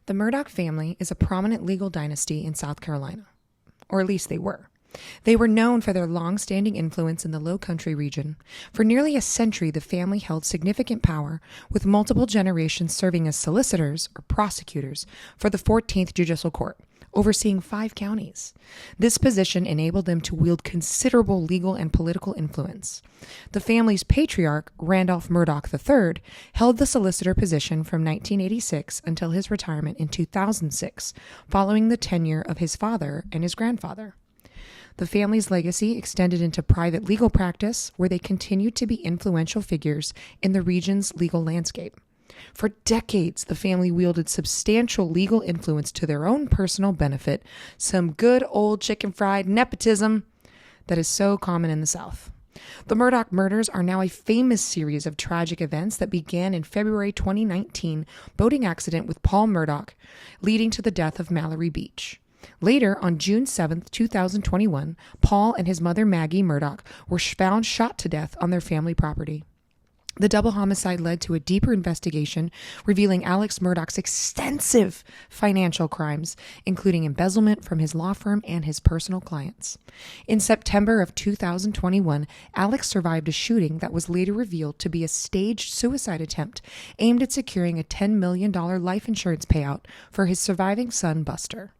The Murdaugh family is a prominent legal dynasty in South Carolina, or at least they were. They were known for their long-standing influence in the Low Country region. For nearly a century, the family held significant power, with multiple generations serving as solicitors or prosecutors for the 14th Judicial Court, overseeing 5 counties. This position enabled them to wield considerable legal and political influence. The family's patriarch, Randolph Murdaugh III, held the solicitor position from 1986 until his retirement in 2006, following the tenure of his father and his grandfather. The family's legacy extended into private legal practice, where they continued to be influential figures in the region's legal landscape. For decades, the family wielded substantial legal influence to their own personal benefit, some good old chicken fried nepotism that is so common in the South. The Murdaugh murders are now a famous series of tragic events that began in February 2019 boating accident with Paul Murdaugh, leading to the death of Mallory Beach. Later, on June 7, 2021, Paul and his mother Maggie Murdaugh were found shot to death on their family property. The double homicide led to a deeper investigation revealing Alex Murdaugh's extensive financial crimes, including embezzlement from his law firm and his personal clients. In September of 2021, Alex survived a shooting that was later revealed to be a staged suicide attempt aimed at securing a $10 million life insurance payout for his surviving son, Buster.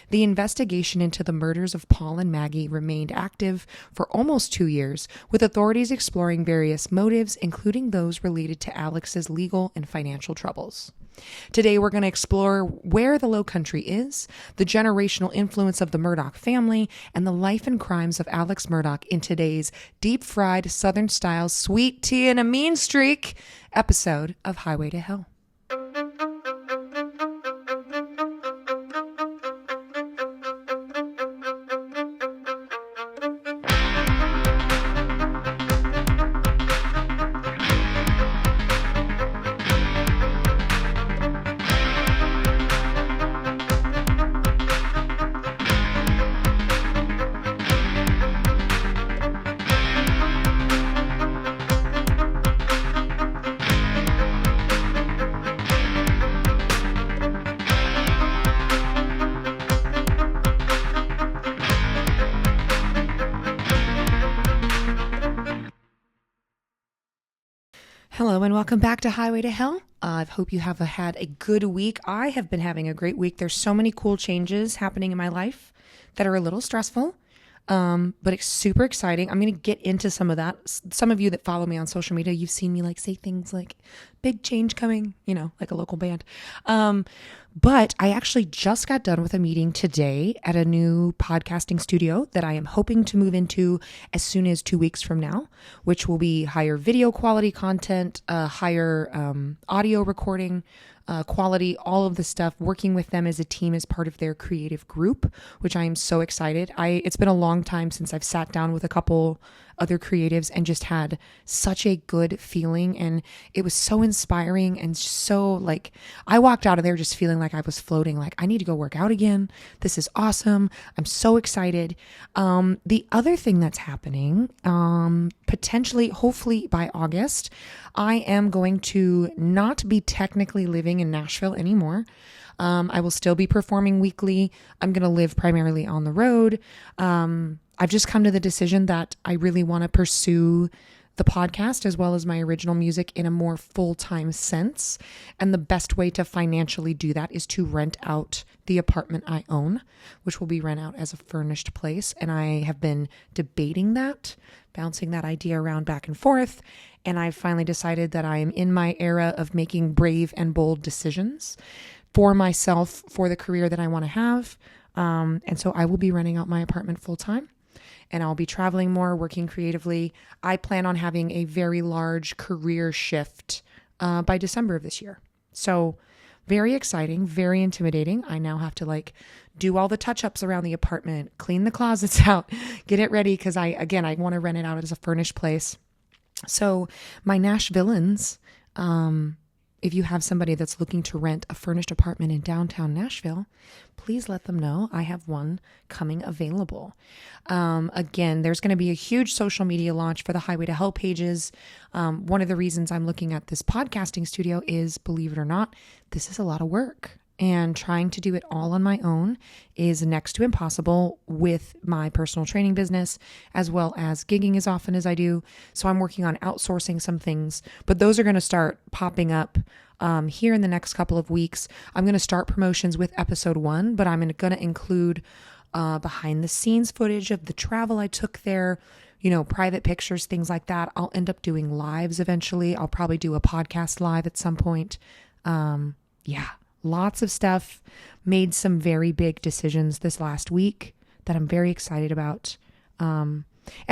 The investigation into the murders of Paul and Maggie remained active for almost 2 years, with authorities exploring various motives, including those related to Alex's legal and financial troubles. Today, we're going to explore where the Low Country is, the generational influence of the Murdaugh family, and the life and crimes of Alex Murdaugh in today's deep-fried Southern-style sweet tea and a mean streak episode of Highway to Hell. Hello and welcome back to Highway to Hell. I hope you have had a good week. I have been having a great week. There's so many cool changes happening in my life that are a little stressful, but it's super exciting. I'm going to get into some of that. Some of you that follow me on social media, you've seen me say things like big change coming, like a local band. But I actually just got done with a meeting today at a new podcasting studio that I am hoping to move into as soon as 2 weeks from now, which will be higher video quality content, higher audio recording quality, all of the stuff, working with them as a team as part of their creative group, which I am so excited. It's been a long time since I've sat down with a couple other creatives and just had such a good feeling, and it was so inspiring and so I walked out of there just feeling like I was floating, I need to go work out again. This is awesome. I'm so excited. The other thing that's happening, potentially, hopefully by August, I am going to not be technically living in Nashville anymore. I will still be performing weekly. I'm going to live primarily on the road. I've just come to the decision that I really want to pursue the podcast as well as my original music in a more full-time sense. And the best way to financially do that is to rent out the apartment I own, which will be rent out as a furnished place. And I have been debating that, bouncing that idea around back and forth. And I've finally decided that I am in my era of making brave and bold decisions for myself, for the career that I want to have. And so I will be renting out my apartment full-time. And I'll be traveling more, working creatively. I plan on having a very large career shift by December of this year. So very exciting, very intimidating. I now have to do all the touch-ups around the apartment, clean the closets out, get it ready because I want to rent it out as a furnished place. So my Nashvilleans, if you have somebody that's looking to rent a furnished apartment in downtown Nashville, please let them know I have one coming available. Again, there's going to be a huge social media launch for the Highway to Hell pages. One of the reasons I'm looking at this podcasting studio is, believe it or not, this is a lot of work. and trying to do it all on my own is next to impossible with my personal training business, as well as gigging as often as I do. So I'm working on outsourcing some things, but those are going to start popping up here in the next couple of weeks. I'm going to start promotions with episode 1, but I'm going to include behind the scenes footage of the travel I took there, private pictures, things like that. I'll end up doing lives eventually. I'll probably do a podcast live at some point. Lots of stuff. Made some very big decisions this last week that I'm very excited about. And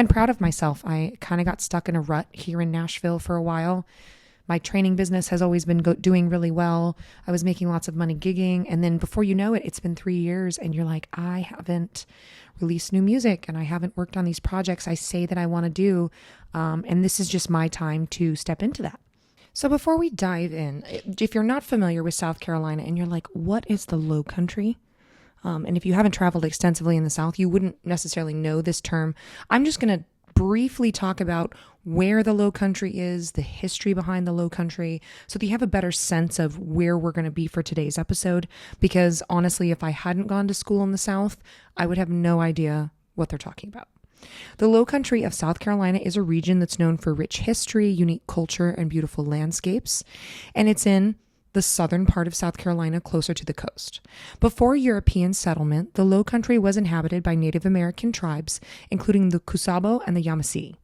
proud of myself. I kind of got stuck in a rut here in Nashville for a while. My training business has always been doing really well. I was making lots of money gigging. And then before you know it, it's been 3 years and you're like, I haven't released new music and I haven't worked on these projects I say that I want to do. And this is just my time to step into that. So before we dive in, if you're not familiar with South Carolina and you're like, what is the Low Country? And if you haven't traveled extensively in the South, you wouldn't necessarily know this term. I'm just going to briefly talk about where the Low Country is, the history behind the Low Country, so that you have a better sense of where we're going to be for today's episode. Because honestly, if I hadn't gone to school in the South, I would have no idea what they're talking about. The Low Country of South Carolina is a region that's known for rich history, unique culture, and beautiful landscapes. And it's in the southern part of South Carolina, closer to the coast. Before European settlement, the Low Country was inhabited by Native American tribes, including the Cusabo and the Yamasee.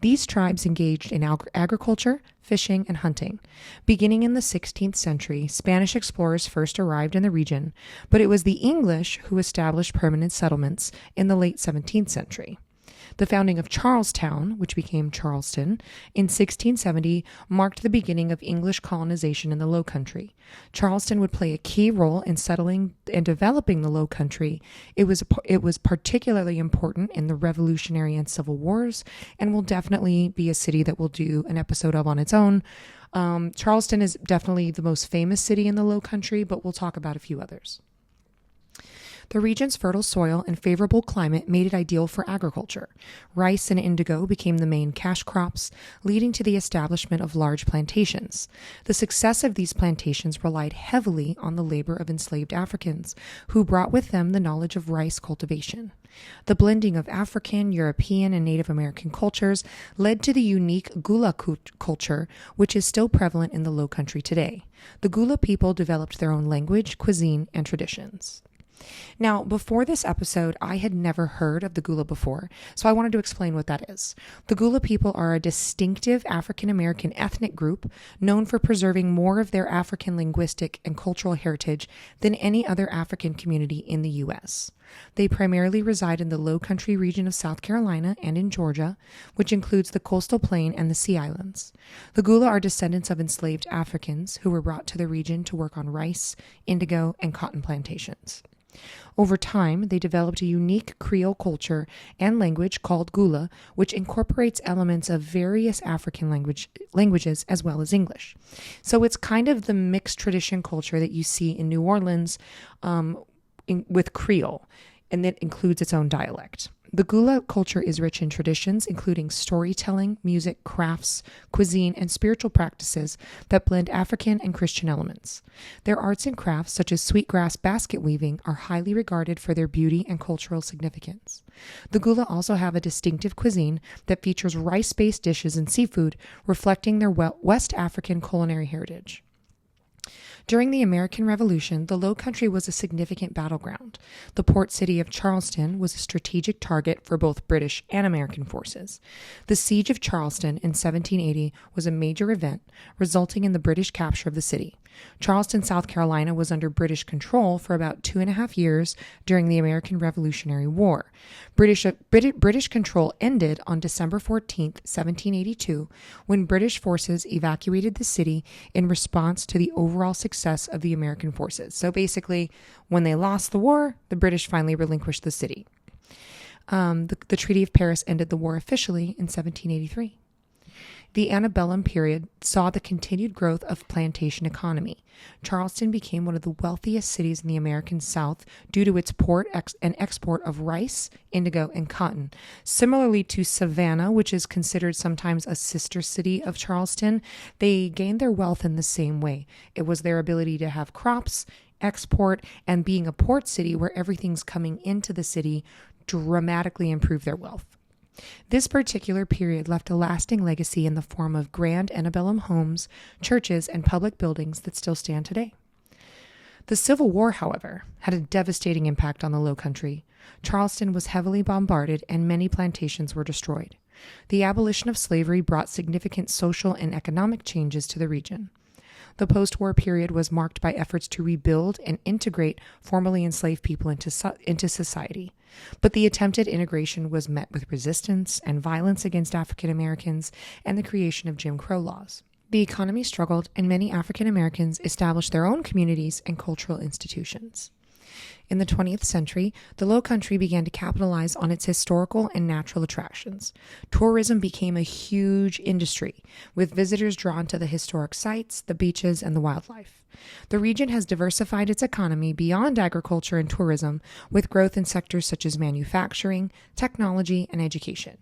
These tribes engaged in agriculture, fishing, and hunting. Beginning in the 16th century, Spanish explorers first arrived in the region, but it was the English who established permanent settlements in the late 17th century. The founding of Charlestown, which became Charleston, in 1670 marked the beginning of English colonization in the Low Country. Charleston would play a key role in settling and developing the Low Country. It was particularly important in the Revolutionary and Civil Wars, and will definitely be a city that we'll do an episode of on its own. Charleston is definitely the most famous city in the Low Country, but we'll talk about a few others. The region's fertile soil and favorable climate made it ideal for agriculture. Rice and indigo became the main cash crops, leading to the establishment of large plantations. The success of these plantations relied heavily on the labor of enslaved Africans, who brought with them the knowledge of rice cultivation. The blending of African, European, and Native American cultures led to the unique Gula culture, which is still prevalent in the Low Country today. The Gula people developed their own language, cuisine, and traditions. Now, before this episode, I had never heard of the Gula before, so I wanted to explain what that is. The Gula people are a distinctive African-American ethnic group known for preserving more of their African linguistic and cultural heritage than any other African community in the U.S. They primarily reside in the Low Country region of South Carolina and in Georgia, which includes the coastal plain and the Sea Islands. The Gula are descendants of enslaved Africans who were brought to the region to work on rice, indigo, and cotton plantations. Over time, they developed a unique Creole culture and language called Gula, which incorporates elements of various African languages as well as English. So it's kind of the mixed tradition culture that you see in New Orleans with Creole, and it includes its own dialect. The Gula culture is rich in traditions, including storytelling, music, crafts, cuisine, and spiritual practices that blend African and Christian elements. Their arts and crafts, such as sweetgrass basket weaving, are highly regarded for their beauty and cultural significance. The Gula also have a distinctive cuisine that features rice-based dishes and seafood, reflecting their West African culinary heritage. During the American Revolution, the Low Country was a significant battleground. The port city of Charleston was a strategic target for both British and American forces. The Siege of Charleston in 1780 was a major event, resulting in the British capture of the city. Charleston, South Carolina was under British control for about 2.5 years during the American Revolutionary War. British control ended on December 14, 1782, when British forces evacuated the city in response to the overall success of the American forces. So basically, when they lost the war, the British finally relinquished the city. The Treaty of Paris ended the war officially in 1783. The antebellum period saw the continued growth of plantation economy. Charleston became one of the wealthiest cities in the American South due to its port and export of rice, indigo, and cotton. Similarly to Savannah, which is considered sometimes a sister city of Charleston, they gained their wealth in the same way. It was their ability to have crops export, and being a port city where everything's coming into the city dramatically improved their wealth. This particular period left a lasting legacy in the form of grand antebellum homes, churches, and public buildings that still stand today. The Civil War, however, had a devastating impact on the Low Country. Charleston was heavily bombarded and many plantations were destroyed. The abolition of slavery brought significant social and economic changes to the region. The post-war period was marked by efforts to rebuild and integrate formerly enslaved people into society. But the attempted integration was met with resistance and violence against African Americans and the creation of Jim Crow laws. The economy struggled, and many African Americans established their own communities and cultural institutions. In the 20th century, the Low Country began to capitalize on its historical and natural attractions. Tourism became a huge industry, with visitors drawn to the historic sites, the beaches, and the wildlife. The region has diversified its economy beyond agriculture and tourism, with growth in sectors such as manufacturing, technology, and education.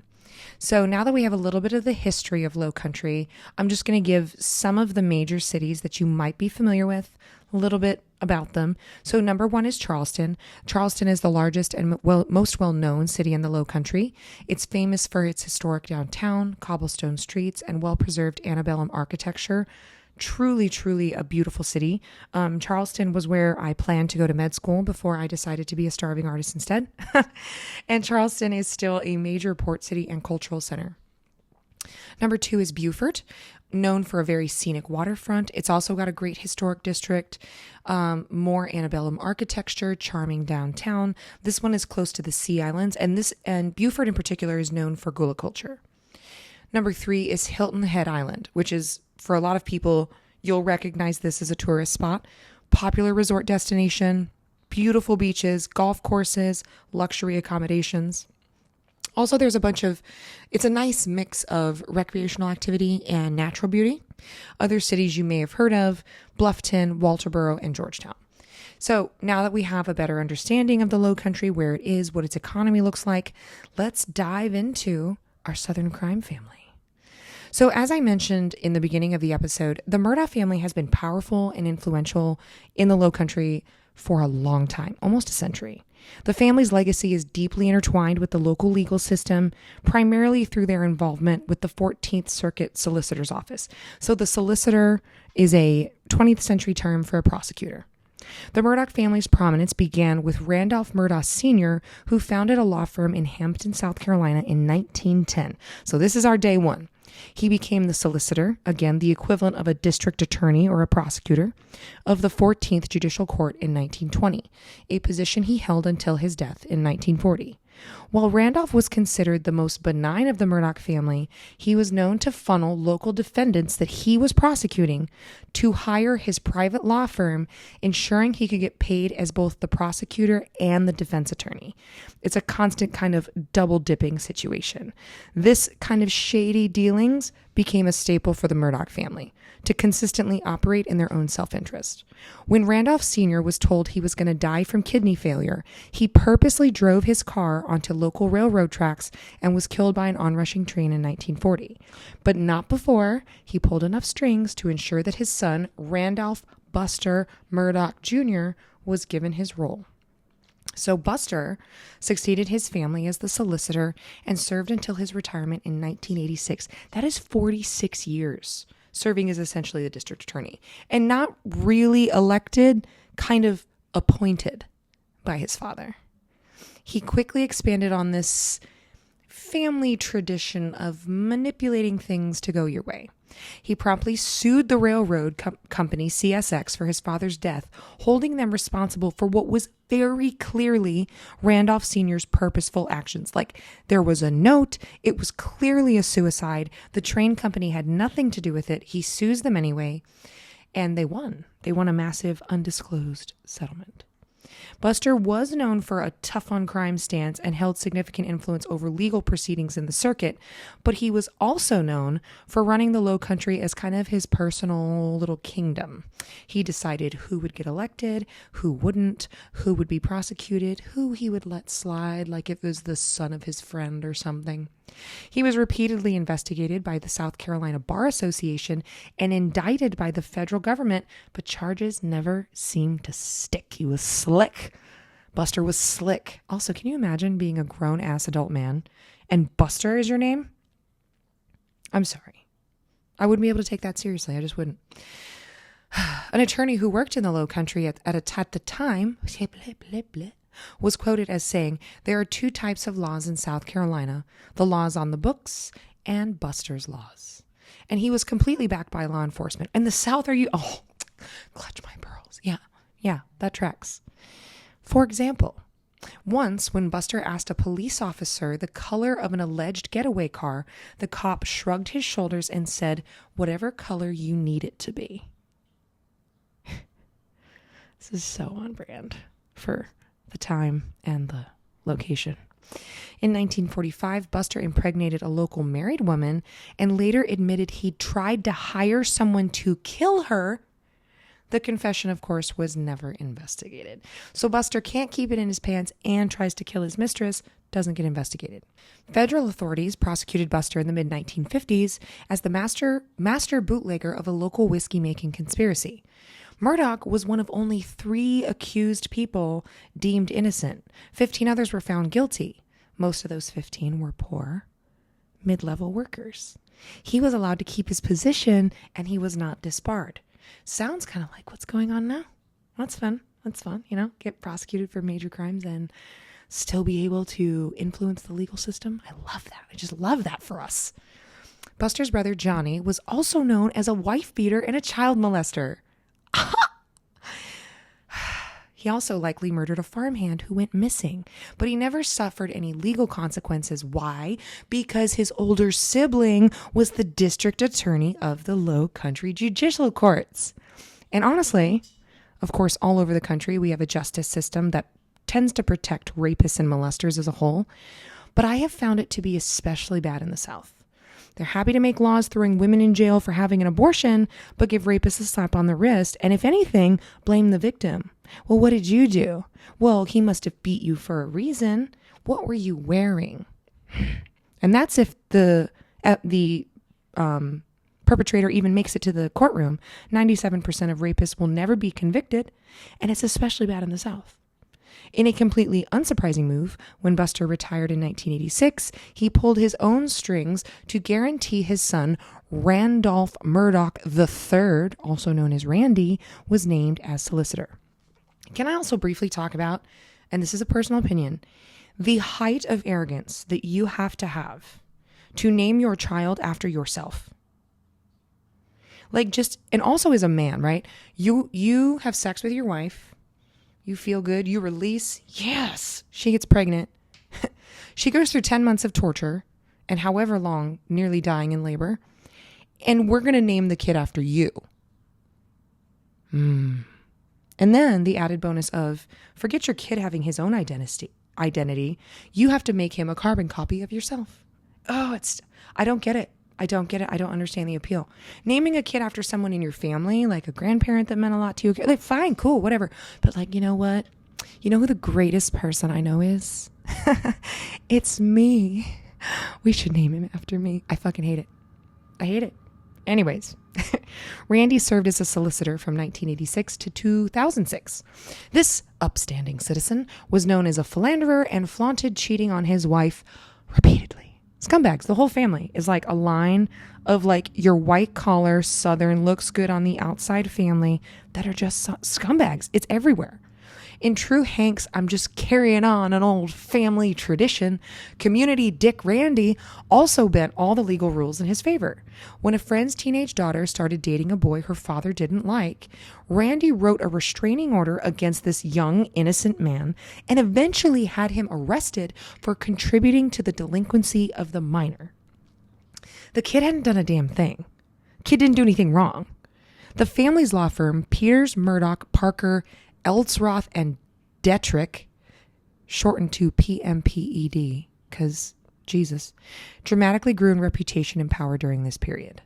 So now that we have a little bit of the history of Low Country, I'm just going to give some of the major cities that you might be familiar with, a little bit about them. So number 1 is Charleston. Charleston is the largest and most well-known city in the Low Country. It's famous for its historic downtown, cobblestone streets, and well-preserved antebellum architecture. Truly, truly a beautiful city. Charleston was where I planned to go to med school before I decided to be a starving artist instead. And Charleston is still a major port city and cultural center. Number 2 is Beaufort, known for a very scenic waterfront. It's also got a great historic district, more antebellum architecture, charming downtown. This one is close to the Sea Islands, and Beaufort in particular is known for gula culture. Number 3 is Hilton Head Island, which is, for a lot of people, you'll recognize this as a tourist spot. Popular resort destination, beautiful beaches, golf courses, luxury accommodations. Also, there's it's a nice mix of recreational activity and natural beauty. Other cities you may have heard of: Bluffton, Walterboro, and Georgetown. So now that we have a better understanding of the Low Country, where it is, what its economy looks like, let's dive into our Southern crime family. So as I mentioned in the beginning of the episode, the Murdaugh family has been powerful and influential in the Low Country for a long time, almost a century. The family's legacy is deeply intertwined with the local legal system, primarily through their involvement with the 14th Circuit Solicitor's Office. So the solicitor is a 20th century term for a prosecutor. The Murdaugh family's prominence began with Randolph Murdaugh Sr., who founded a law firm in Hampton, South Carolina in 1910. So this is our day one. He became the solicitor, again, the equivalent of a district attorney or a prosecutor, of the 14th Judicial Court in 1920, a position he held until his death in 1940. While Randolph was considered the most benign of the Murdaugh family, he was known to funnel local defendants that he was prosecuting to hire his private law firm, ensuring he could get paid as both the prosecutor and the defense attorney. It's a constant kind of double dipping situation. This kind of shady dealings became a staple for the Murdaugh family to consistently operate in their own self-interest. When Randolph Sr. was told he was going to die from kidney failure, he purposely drove his car onto local railroad tracks and was killed by an onrushing train in 1940. But not before he pulled enough strings to ensure that his son, Randolph Buster Murdaugh Jr., was given his role. So Buster succeeded his family as the solicitor and served until his retirement in 1986. That is 46 years serving as essentially the district attorney, and not really elected, kind of appointed by his father. He quickly expanded on this family tradition of manipulating things to go your way. He promptly sued the railroad company CSX for his father's death, holding them responsible for what was very clearly Randolph Sr.'s purposeful actions. Like, there was a note, it was clearly a suicide, the train company had nothing to do with it, he sues them anyway, and they won. They won a massive undisclosed settlement. Buster was known for a tough-on-crime stance and held significant influence over legal proceedings in the circuit, but he was also known for running the Low Country as kind of his personal little kingdom. He decided who would get elected, who wouldn't, who would be prosecuted, who he would let slide, like it was the son of his friend or something. He was repeatedly investigated by the South Carolina Bar Association and indicted by the federal government, but charges never seemed to stick. He was slick. Buster was slick. Also, can you imagine being a grown-ass adult man and Buster is your name? I'm sorry. I wouldn't be able to take that seriously. I just wouldn't. An attorney who worked in the Low Country at the time was quoted as saying, "There are two types of laws in South Carolina, the laws on the books and Buster's laws." And he was completely backed by law enforcement. In the South, clutch my pearls. Yeah, that tracks. For example, once when Buster asked a police officer the color of an alleged getaway car, the cop shrugged his shoulders and said, "Whatever color you need it to be." This is so on brand for the time and the location. In 1945, Buster impregnated a local married woman and later admitted he tried to hire someone to kill her. The confession, of course, was never investigated. So Buster can't keep it in his pants and tries to kill his mistress, doesn't get investigated. Federal authorities prosecuted Buster in the mid-1950s as the master bootlegger of a local whiskey-making conspiracy. Murdaugh was one of only 3 accused people deemed innocent. 15 others were found guilty. Most of those 15 were poor, mid-level workers. He was allowed to keep his position and he was not disbarred. Sounds kind of like what's going on now. That's fun. Get prosecuted for major crimes and still be able to influence the legal system. I love that. I just love that for us. Buster's brother Johnny was also known as a wife beater and a child molester. He also likely murdered a farmhand who went missing, but he never suffered any legal consequences. Why? Because his older sibling was the district attorney of the Low Country Judicial Courts. And honestly, of course, all over the country, we have a justice system that tends to protect rapists and molesters as a whole, but I have found it to be especially bad in the South. They're happy to make laws throwing women in jail for having an abortion, but give rapists a slap on the wrist, and if anything, blame the victim. Well, what did you do? Well, he must have beat you for a reason. What were you wearing? And that's if the perpetrator even makes it to the courtroom. 97% of rapists will never be convicted, and it's especially bad in the South. In a completely unsurprising move, when Buster retired in 1986, he pulled his own strings to guarantee his son, Randolph Murdaugh III, also known as Randy, was named as solicitor. Can I also briefly talk about, and this is a personal opinion, the height of arrogance that you have to name your child after yourself? And also as a man, right? You have sex with your wife. You feel good. You release. Yes. She gets pregnant. She goes through 10 months of torture and however long, nearly dying in labor. And we're going to name the kid after you. And then the added bonus of forget your kid having his own identity. You have to make him a carbon copy of yourself. I don't get it. I don't understand the appeal. Naming a kid after someone in your family, like a grandparent that meant a lot to you, like fine, cool, whatever. But you know what? You know who the greatest person I know is? It's me. We should name him after me. I fucking hate it. I hate it. Anyways, Randy served as a solicitor from 1986 to 2006. This upstanding citizen was known as a philanderer and flaunted cheating on his wife repeatedly. Scumbags. The whole family is like a line of your white collar Southern looks good on the outside family that are just scumbags. It's everywhere. In true Hanks, I'm just carrying on an old family tradition. Community Dick Randy also bent all the legal rules in his favor. When a friend's teenage daughter started dating a boy her father didn't like, Randy wrote a restraining order against this young, innocent man and eventually had him arrested for contributing to the delinquency of the minor. The kid hadn't done a damn thing. Kid didn't do anything wrong. The family's law firm, Peters, Murdaugh, Parker, Eltzroth, and Detrick, shortened to PMPED, because Jesus, dramatically grew in reputation and power during this period.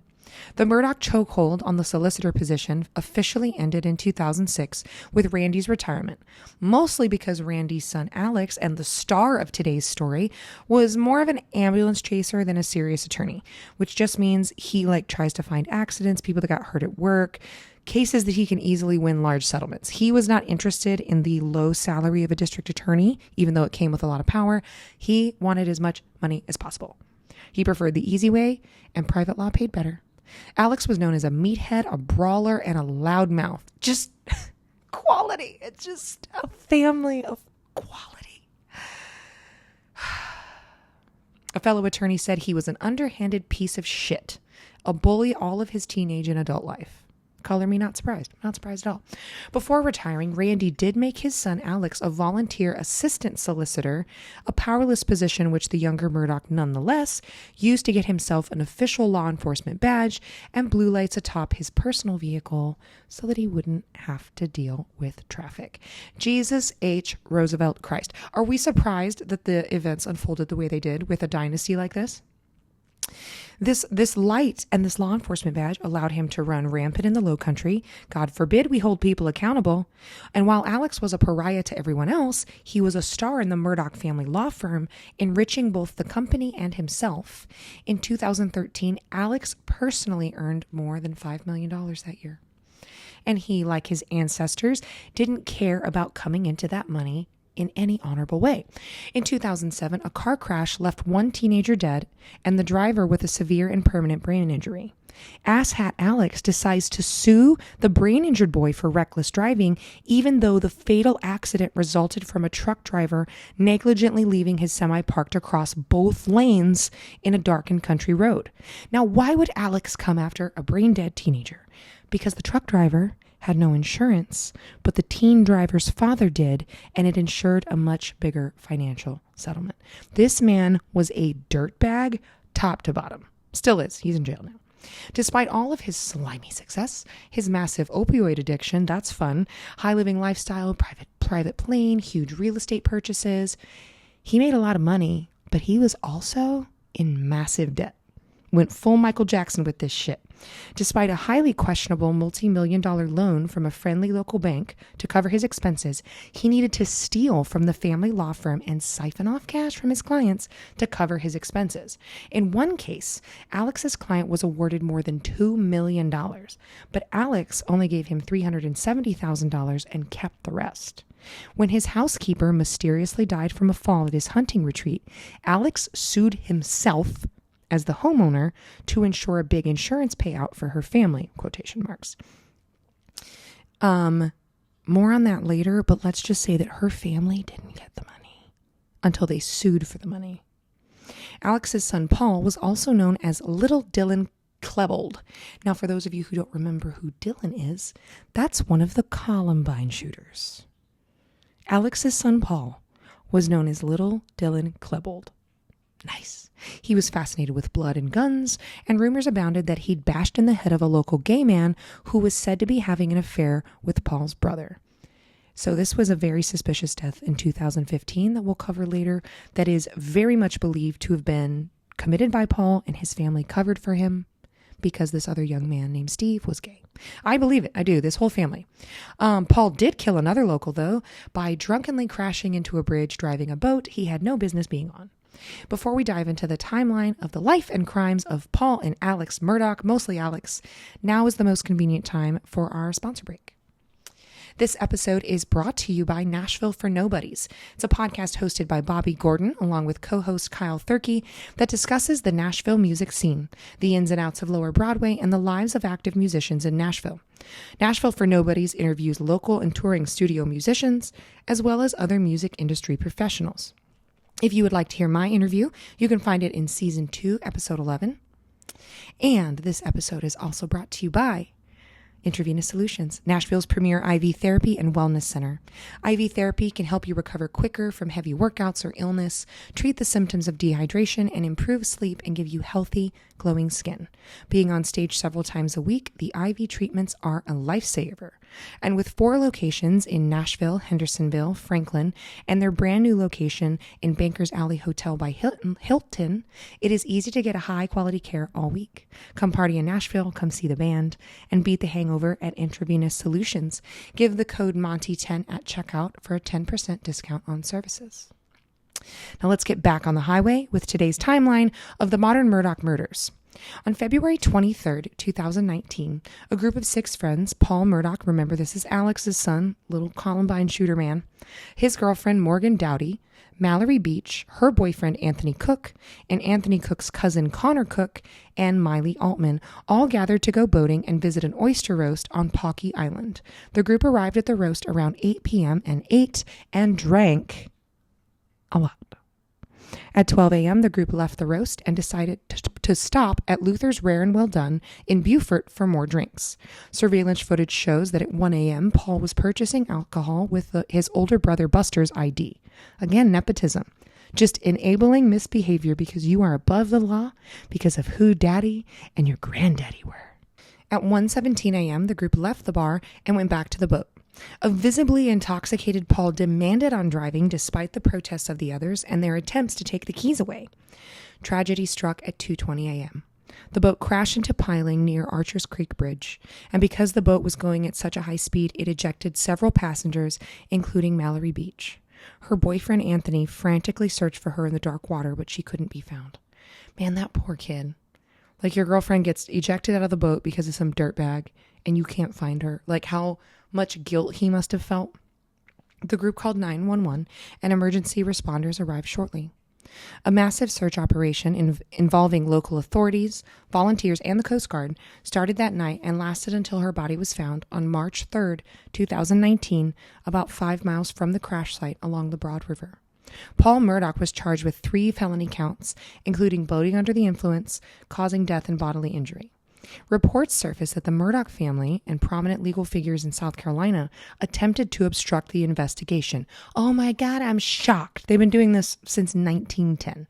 The Murdaugh chokehold on the solicitor position officially ended in 2006 with Randy's retirement, mostly because Randy's son Alex, and the star of today's story, was more of an ambulance chaser than a serious attorney, which just means he tries to find accidents, people that got hurt at work, cases that he can easily win large settlements. He was not interested in the low salary of a district attorney, even though it came with a lot of power. He wanted as much money as possible. He preferred the easy way, and private law paid better. Alex was known as a meathead, a brawler, and a loudmouth. Just quality. It's just a family of quality. A fellow attorney said he was an underhanded piece of shit, a bully all of his teenage and adult life. Color me not surprised. Not surprised at all. Before retiring, Randy did make his son Alex a volunteer assistant solicitor, a powerless position which the younger Murdaugh nonetheless used to get himself an official law enforcement badge and blue lights atop his personal vehicle so that he wouldn't have to deal with traffic. Jesus H. Roosevelt Christ. Are we surprised that the events unfolded the way they did with a dynasty like this? This light and this law enforcement badge allowed him to run rampant in the Low Country. God forbid we hold people accountable. And while Alex was a pariah to everyone else, he was a star in the Murdaugh family law firm, enriching both the company and himself. In 2013, Alex personally earned more than $5 million that year. And he, like his ancestors, didn't care about coming into that money in any honorable way. In 2007, a car crash left one teenager dead and the driver with a severe and permanent brain injury. Asshat Alex decides to sue the brain-injured boy for reckless driving, even though the fatal accident resulted from a truck driver negligently leaving his semi parked across both lanes in a darkened country road. Now, why would Alex come after a brain-dead teenager? Because the truck driver had no insurance, but the teen driver's father did, and it ensured a much bigger financial settlement. This man was a dirtbag, top to bottom. Still is. He's in jail now. Despite all of his slimy success, his massive opioid addiction, that's fun, high living lifestyle, private plane, huge real estate purchases, he made a lot of money, but he was also in massive debt. Went full Michael Jackson with this shit. Despite a highly questionable multi-million-dollar loan from a friendly local bank to cover his expenses, he needed to steal from the family law firm and siphon off cash from his clients to cover his expenses. In one case, Alex's client was awarded more than $2 million, but Alex only gave him $370,000 and kept the rest. When his housekeeper mysteriously died from a fall at his hunting retreat, Alex sued himself as the homeowner to ensure a big insurance payout for her family, quotation marks. More on that later, but let's just say that her family didn't get the money until they sued for the money. Alex's son Paul was also known as Little Dylan Klebold. Now, for those of you who don't remember who Dylan is, that's one of the Columbine shooters. Alex's son Paul was known as Little Dylan Klebold. Nice. He was fascinated with blood and guns, and rumors abounded that he'd bashed in the head of a local gay man who was said to be having an affair with Paul's brother. So this was a very suspicious death in 2015 that we'll cover later, that is very much believed to have been committed by Paul, and his family covered for him because this other young man named Steve was gay. I believe it. I do. This whole family. Paul did kill another local, though, by drunkenly crashing into a bridge driving a boat he had no business being on. Before we dive into the timeline of the life and crimes of Paul and Alex Murdaugh, mostly Alex, now is the most convenient time for our sponsor break. This episode is brought to you by Nashville for Nobodies. It's a podcast hosted by Bobby Gordon, along with co-host Kyle Thurkey, that discusses the Nashville music scene, the ins and outs of Lower Broadway, and the lives of active musicians in Nashville. Nashville for Nobodies interviews local and touring studio musicians, as well as other music industry professionals. If you would like to hear my interview, you can find it in Season 2, Episode 11. And this episode is also brought to you by Intravenous Solutions, Nashville's premier IV therapy and wellness center. IV therapy can help you recover quicker from heavy workouts or illness, treat the symptoms of dehydration, and improve sleep and give you healthy, glowing skin. Being on stage several times a week, the IV treatments are a lifesaver. And with 4 locations in Nashville, Hendersonville, Franklin, and their brand new location in Bankers Alley Hotel by Hilton, it is easy to get a high quality care all week. Come party in Nashville, come see the band, and beat the hangover at Intravenous Solutions. Give the code Monty10 at checkout for a 10% discount on services. Now let's get back on the highway with today's timeline of the modern Murdaugh murders. On February 23rd, 2019, a group of 6 friends, Paul Murdaugh, remember this is Alex's son, little Columbine shooter man, his girlfriend Morgan Dowdy, Mallory Beach, her boyfriend Anthony Cook, and Anthony Cook's cousin Connor Cook, and Miley Altman, all gathered to go boating and visit an oyster roast on Pocky Island. The group arrived at the roast around 8 p.m. and ate and drank a lot. At 12 a.m., the group left the roast and decided to stop at Luther's Rare and Well Done in Beaufort for more drinks. Surveillance footage shows that at 1 a.m., Paul was purchasing alcohol with his older brother Buster's ID. Again, nepotism. Just enabling misbehavior because you are above the law because of who daddy and your granddaddy were. At 1:17 a.m., the group left the bar and went back to the boat. A visibly intoxicated Paul demanded on driving despite the protests of the others and their attempts to take the keys away. Tragedy struck at 2:20 a.m. The boat crashed into piling near Archer's Creek Bridge, and because the boat was going at such a high speed, it ejected several passengers, including Mallory Beach. Her boyfriend Anthony frantically searched for her in the dark water, but she couldn't be found. Man, that poor kid. Like, your girlfriend gets ejected out of the boat because of some dirtbag, and you can't find her. Like, how much guilt he must have felt. The group called 911, and emergency responders arrived shortly. A massive search operation involving local authorities, volunteers, and the Coast Guard started that night and lasted until her body was found on March 3rd, 2019, about 5 miles from the crash site along the Broad River. Paul Murdaugh was charged with 3 felony counts, including boating under the influence, causing death and bodily injury. Reports surfaced that the Murdaugh family and prominent legal figures in South Carolina attempted to obstruct the investigation. Oh my God, I'm shocked. They've been doing this since 1910.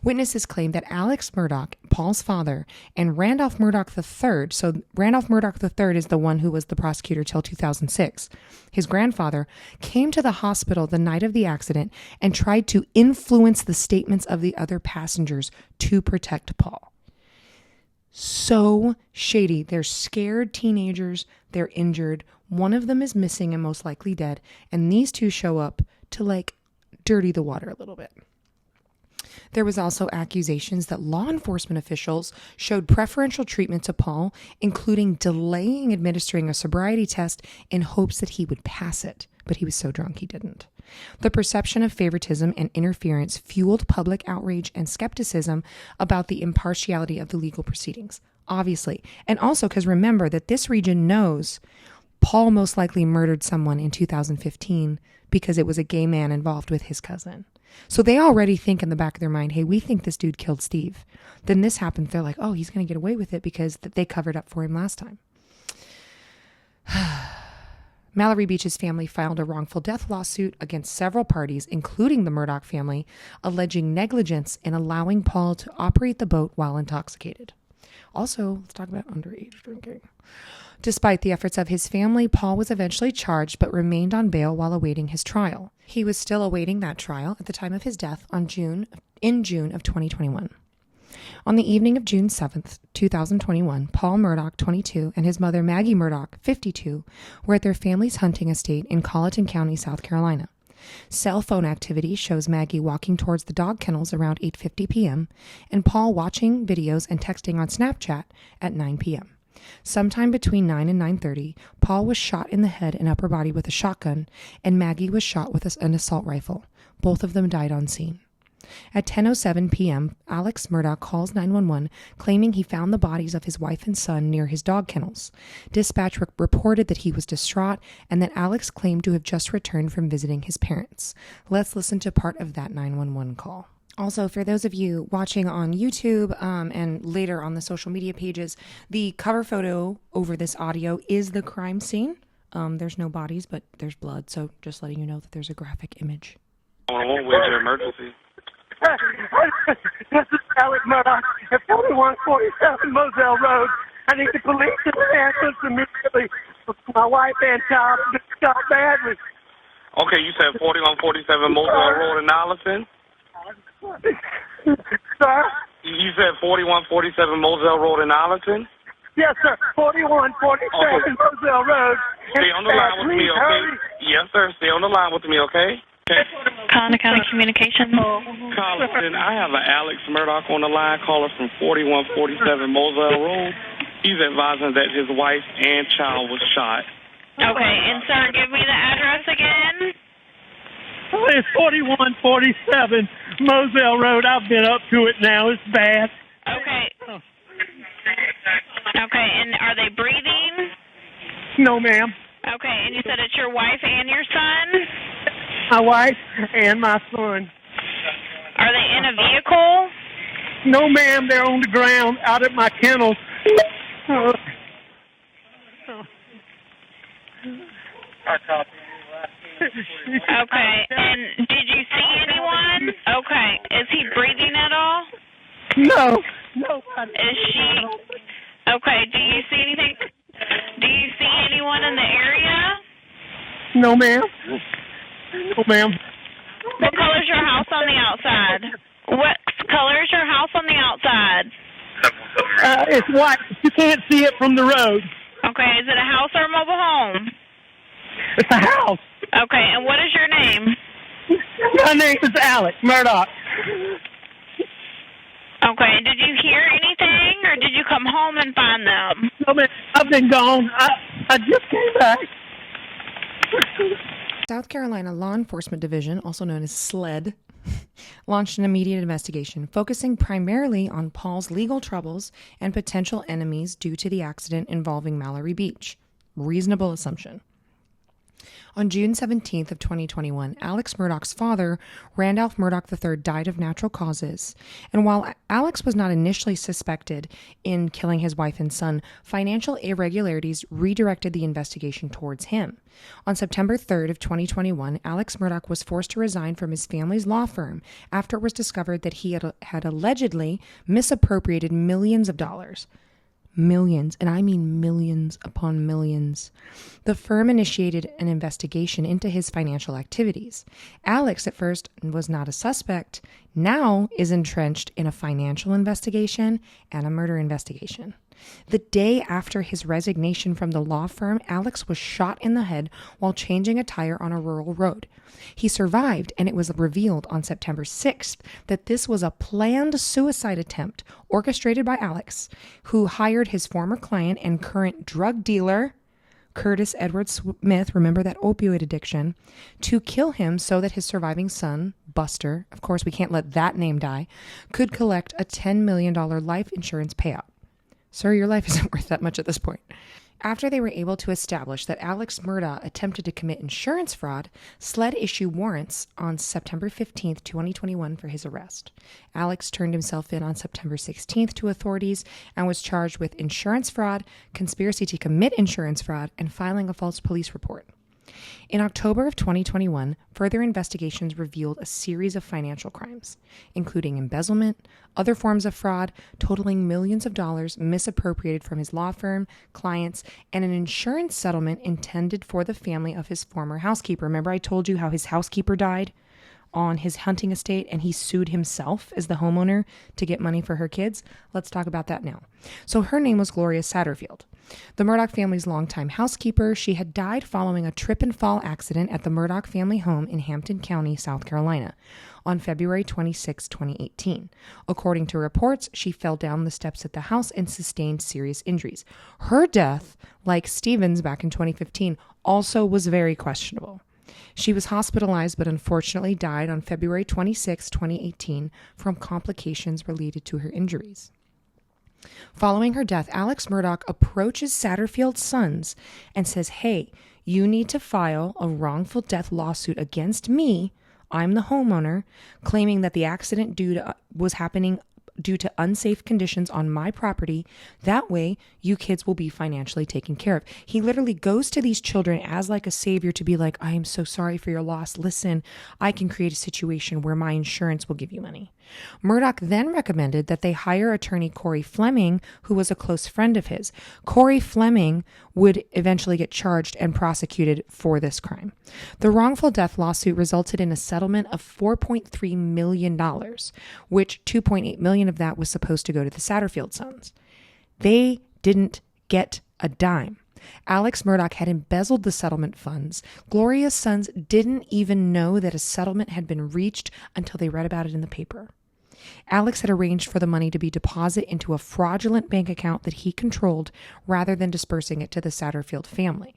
Witnesses claim that Alex Murdaugh, Paul's father, and Randolph Murdaugh III, so Randolph Murdaugh III is the one who was the prosecutor till 2006, his grandfather, came to the hospital the night of the accident and tried to influence the statements of the other passengers to protect Paul. So shady. They're scared teenagers. They're injured. One of them is missing and most likely dead. And these 2 show up to, like, dirty the water a little bit. There was also accusations that law enforcement officials showed preferential treatment to Paul, including delaying administering a sobriety test in hopes that he would pass it. But he was so drunk he didn't. The perception of favoritism and interference fueled public outrage and skepticism about the impartiality of the legal proceedings, obviously. And also because remember that this region knows Paul most likely murdered someone in 2015 because it was a gay man involved with his cousin. So they already think in the back of their mind, hey, we think this dude killed Steve. Then this happens. They're like, oh, he's going to get away with it because they covered up for him last time. Mallory Beach's family filed a wrongful death lawsuit against several parties, including the Murdaugh family, alleging negligence in allowing Paul to operate the boat while intoxicated. Also, let's talk about underage drinking. Despite the efforts of his family, Paul was eventually charged but remained on bail while awaiting his trial. He was still awaiting that trial at the time of his death in June of 2021. On the evening of June 7th, 2021, Paul Murdaugh, 22, and his mother Maggie Murdaugh, 52, were at their family's hunting estate in Colleton County, South Carolina. Cell phone activity shows Maggie walking towards the dog kennels around 8:50 p.m. and Paul watching videos and texting on Snapchat at 9 p.m. Sometime between 9 and 9:30, Paul was shot in the head and upper body with a shotgun, and Maggie was shot with an assault rifle. Both of them died on scene. At 10:07 p.m., Alex Murdaugh calls 911, claiming he found the bodies of his wife and son near his dog kennels. Dispatch reported that he was distraught and that Alex claimed to have just returned from visiting his parents. Let's listen to part of that 911 call. Also, for those of you watching on YouTube and later on the social media pages, the cover photo over this audio is the crime scene. There's no bodies, but there's blood, so just letting you know that there's a graphic image. Where's your emergency? This is Alex Murdaugh at 4147 Moselle Road. I need the police and the ambulance immediately My wife and child shot badly. Okay, you said 4147 Moselle Road in Allison? Sir? You said 4147 Moselle Road in Allison? Yes, sir. 4147 Moselle Road. Stay on the line with me, okay? Hurry. Yes, sir. Stay on the line with me, okay? Okay. Conner County Communications. Caller, I have an Alex Murdaugh on the line, caller from 4147 Moselle Road. He's advising that his wife and child was shot. Okay, and sir, give me the address again. It's 4147 Moselle Road. I've been up to it now. It's bad. Okay. Okay, and are they breathing? No, ma'am. Okay, and you said it's your wife and your son? My wife and my son. Are they in a vehicle? No, ma'am. They're on the ground out at my kennels. Okay, and did you see anyone? Okay, is he breathing at all? No. Is she? Okay, do you see anything? Do you see anyone in the area? No, ma'am. No, ma'am. What color is your house on the outside? What color is your house on the outside? It's white. You can't see it from the road. Okay, is it a house or a mobile home? It's a house. Okay, and what is your name? My name is Alex Murdaugh. Okay, did you hear anything, or did you come home and find them? No, ma'am. I've been gone. I just came back. South Carolina Law Enforcement Division, also known as SLED, launched an immediate investigation focusing primarily on Paul's legal troubles and potential enemies due to the accident involving Mallory Beach. Reasonable assumption. On June 17th of 2021, Alex Murdaugh's father, Randolph Murdaugh III, died of natural causes. And while Alex was not initially suspected in killing his wife and son, financial irregularities redirected the investigation towards him. On September 3rd of 2021, Alex Murdaugh was forced to resign from his family's law firm after it was discovered that he had allegedly misappropriated millions of dollars. Millions, and I mean millions upon millions. The firm initiated an investigation into his financial activities. Alex at first was not a suspect, now is entrenched in a financial investigation and a murder investigation. The day after his resignation from the law firm, Alex was shot in the head while changing a tire on a rural road. He survived, and it was revealed on September 6th that this was a planned suicide attempt orchestrated by Alex, who hired his former client and current drug dealer, Curtis Edward Smith, remember that opioid addiction, to kill him so that his surviving son, Buster, of course we can't let that name die, could collect a $10 million life insurance payout. Sir, your life isn't worth that much at this point. After they were able to establish that Alex Murdaugh attempted to commit insurance fraud, SLED issued warrants on September 15th, 2021 for his arrest. Alex turned himself in on September 16th to authorities and was charged with insurance fraud, conspiracy to commit insurance fraud, and filing a false police report. In October of 2021, further investigations revealed a series of financial crimes, including embezzlement, other forms of fraud, totaling millions of dollars misappropriated from his law firm, clients, and an insurance settlement intended for the family of his former housekeeper. Remember I told you how his housekeeper died on his hunting estate and he sued himself as the homeowner to get money for her kids? Let's talk about that now. So her name was Gloria Satterfield. The Murdaugh family's longtime housekeeper, she had died following a trip and fall accident at the Murdaugh family home in Hampton County, South Carolina, on February 26, 2018. According to reports, she fell down the steps at the house and sustained serious injuries. Her death, like Stephen's back in 2015, also was very questionable. She was hospitalized but unfortunately died on February 26, 2018 from complications related to her injuries. Following her death, Alex Murdaugh approaches Satterfield's sons and says, "Hey, you need to file a wrongful death lawsuit against me. I'm the homeowner, claiming that the accident was happening due to unsafe conditions on my property. That way, you kids will be financially taken care of." He literally goes to these children as like a savior to be like, "I am so sorry for your loss. Listen, I can create a situation where my insurance will give you money." Murdaugh then recommended that they hire attorney Corey Fleming, who was a close friend of his. Corey Fleming would eventually get charged and prosecuted for this crime. The wrongful death lawsuit resulted in a settlement of $4.3 million, which $2.8 million of that was supposed to go to the Satterfield sons. They didn't get a dime. Alex Murdaugh had embezzled the settlement funds. Gloria's sons didn't even know that a settlement had been reached until they read about it in the paper. Alex had arranged for the money to be deposited into a fraudulent bank account that he controlled rather than dispersing it to the Satterfield family.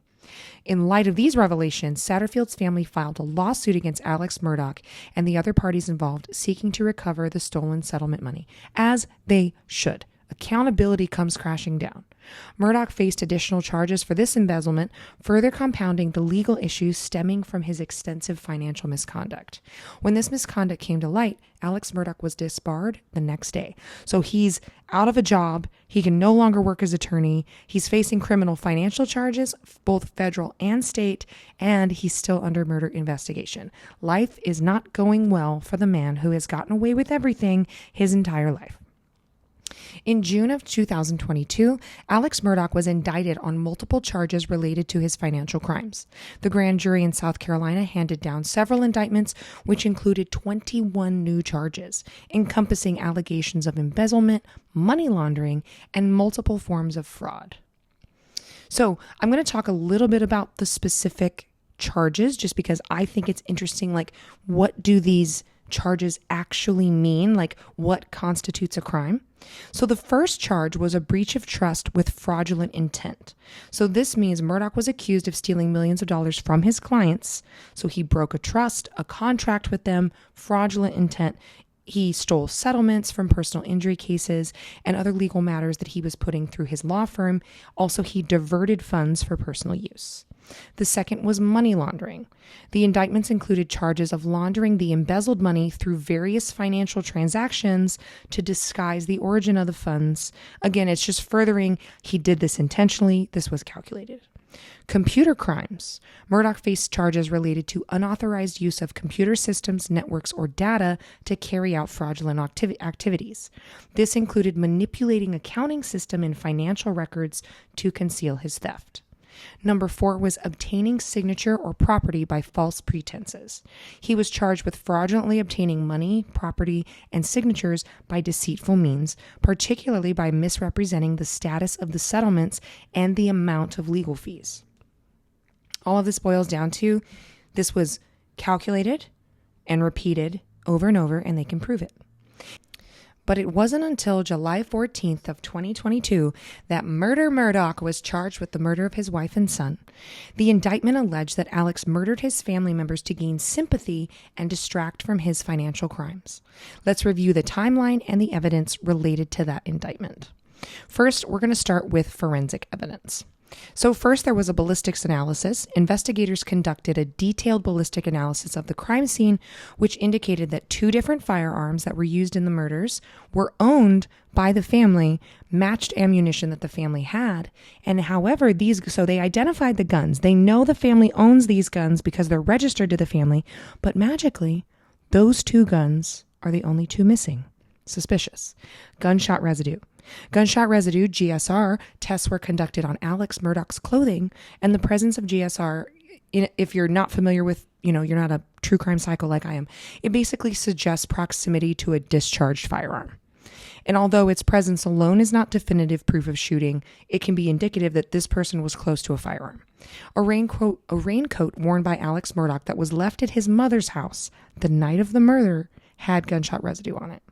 In light of these revelations, Satterfield's family filed a lawsuit against Alex Murdaugh and the other parties involved, seeking to recover the stolen settlement money, as they should. Accountability comes crashing down. Murdaugh faced additional charges for this embezzlement, further compounding the legal issues stemming from his extensive financial misconduct. When this misconduct came to light, Alex Murdaugh was disbarred the next day. So he's out of a job. He can no longer work as attorney. He's facing criminal financial charges, both federal and state, and he's still under murder investigation. Life is not going well for the man who has gotten away with everything his entire life. In June of 2022, Alex Murdaugh was indicted on multiple charges related to his financial crimes. The grand jury in South Carolina handed down several indictments, which included 21 new charges, encompassing allegations of embezzlement, money laundering, and multiple forms of fraud. So I'm going to talk a little bit about the specific charges, just because I think it's interesting, like, what do these charges actually mean? Like, what constitutes a crime? So the first charge was a breach of trust with fraudulent intent. So this means Murdaugh was accused of stealing millions of dollars from his clients. So he broke a trust, a contract with them, fraudulent intent. He stole settlements from personal injury cases and other legal matters that he was putting through his law firm. Also, he diverted funds for personal use. The second was money laundering. The indictments included charges of laundering the embezzled money through various financial transactions to disguise the origin of the funds. Again, it's just furthering, he did this intentionally. This was calculated. Computer crimes. Murdaugh faced charges related to unauthorized use of computer systems, networks, or data to carry out fraudulent activities. This included manipulating accounting system and financial records to conceal his theft. Number 4 was obtaining signature or property by false pretenses. He was charged with fraudulently obtaining money, property, and signatures by deceitful means, particularly by misrepresenting the status of the settlements and the amount of legal fees. All of this boils down to this was calculated and repeated over and over, and they can prove it. But it wasn't until July 14th of 2022 that Murdaugh was charged with the murder of his wife and son. The indictment alleged that Alex murdered his family members to gain sympathy and distract from his financial crimes. Let's review the timeline and the evidence related to that indictment. First, we're going to start with forensic evidence. So first, there was a ballistics analysis. Investigators conducted a detailed ballistic analysis of the crime scene, which indicated that 2 different firearms that were used in the murders were owned by the family, matched ammunition that the family had. And however, so they identified the guns. They know the family owns these guns because they're registered to the family, but magically, those 2 guns are the only 2 missing. Suspicious. Gunshot residue. Gunshot residue, GSR, tests were conducted on Alex Murdaugh's clothing, and the presence of GSR, if you're not familiar with, you're not a true crime psycho like I am, it basically suggests proximity to a discharged firearm. And although its presence alone is not definitive proof of shooting, it can be indicative that this person was close to a firearm. A raincoat worn by Alex Murdaugh that was left at his mother's house the night of the murder had gunshot residue on it.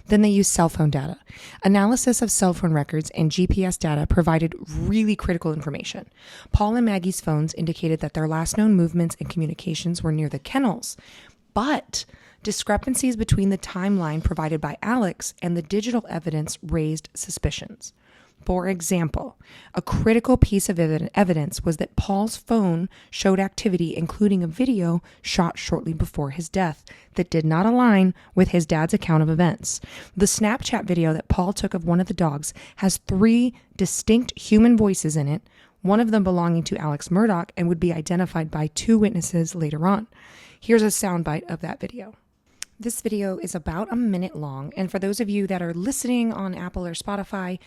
Then they used cell phone data. Analysis of cell phone records and GPS data provided really critical information. Paul and Maggie's phones indicated that their last known movements and communications were near the kennels, but discrepancies between the timeline provided by Alex and the digital evidence raised suspicions. For example, a critical piece of evidence was that Paul's phone showed activity, including a video shot shortly before his death, that did not align with his dad's account of events. The Snapchat video that Paul took of one of the dogs has 3 distinct human voices in it, one of them belonging to Alex Murdaugh, and would be identified by 2 witnesses later on. Here's a soundbite of that video. This video is about a minute long, and for those of you that are listening on Apple or Spotify,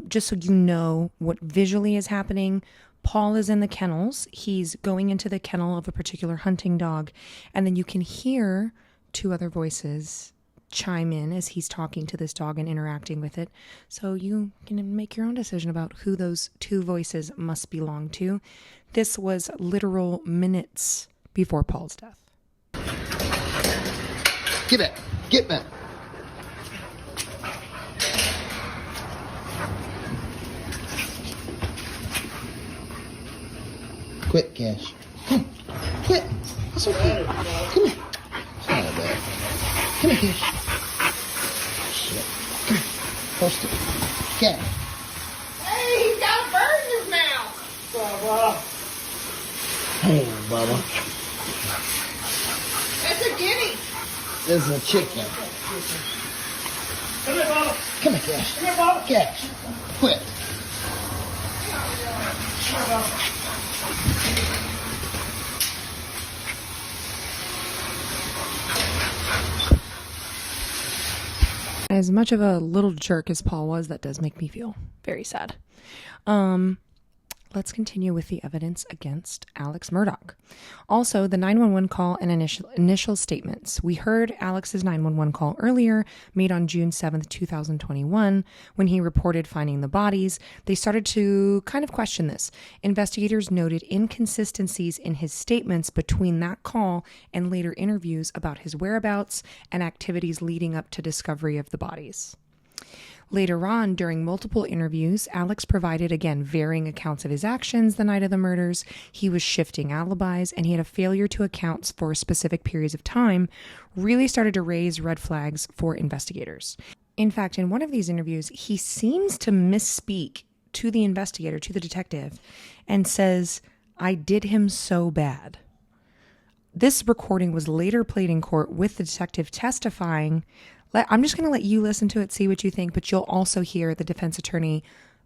just so you know what visually is happening, Paul is in the kennels. He's going into the kennel of a particular hunting dog, and then you can hear two other voices chime in as he's talking to this dog and interacting with it. So you can make your own decision about who those two voices must belong to. This was literal minutes before Paul's death. Get back. Get back. Quit, Cash. Come. Quit. That's okay. Come here. It's not bad. Come here, Cash. Shit. Come here. Post it. Cash. Hey, he's got a bird in his mouth. Hey, Bubba. That's a guinea. This is a chicken. Come here, Bubba. Come here, Cash. Come here, Bubba. Cash. Quit. As much of a little jerk as Paul was, that does make me feel very sad. Let's continue with the evidence against Alex Murdaugh. Also, the 911 call and initial statements. We heard Alex's 911 call earlier, made on June 7th, 2021, when he reported finding the bodies. They started to kind of question this. Investigators noted inconsistencies in his statements between that call and later interviews about his whereabouts and activities leading up to discovery of the bodies. Later on, during multiple interviews, Alex provided, again, varying accounts of his actions the night of the murders. He was shifting alibis, and he had a failure to account for specific periods of time, really started to raise red flags for investigators. In fact, in one of these interviews, he seems to misspeak to the investigator, to the detective, and says, "I did him so bad." This recording was later played in court with the detective testifying. I'm just going to let you listen to it, see what you think, but you'll also hear the defense attorney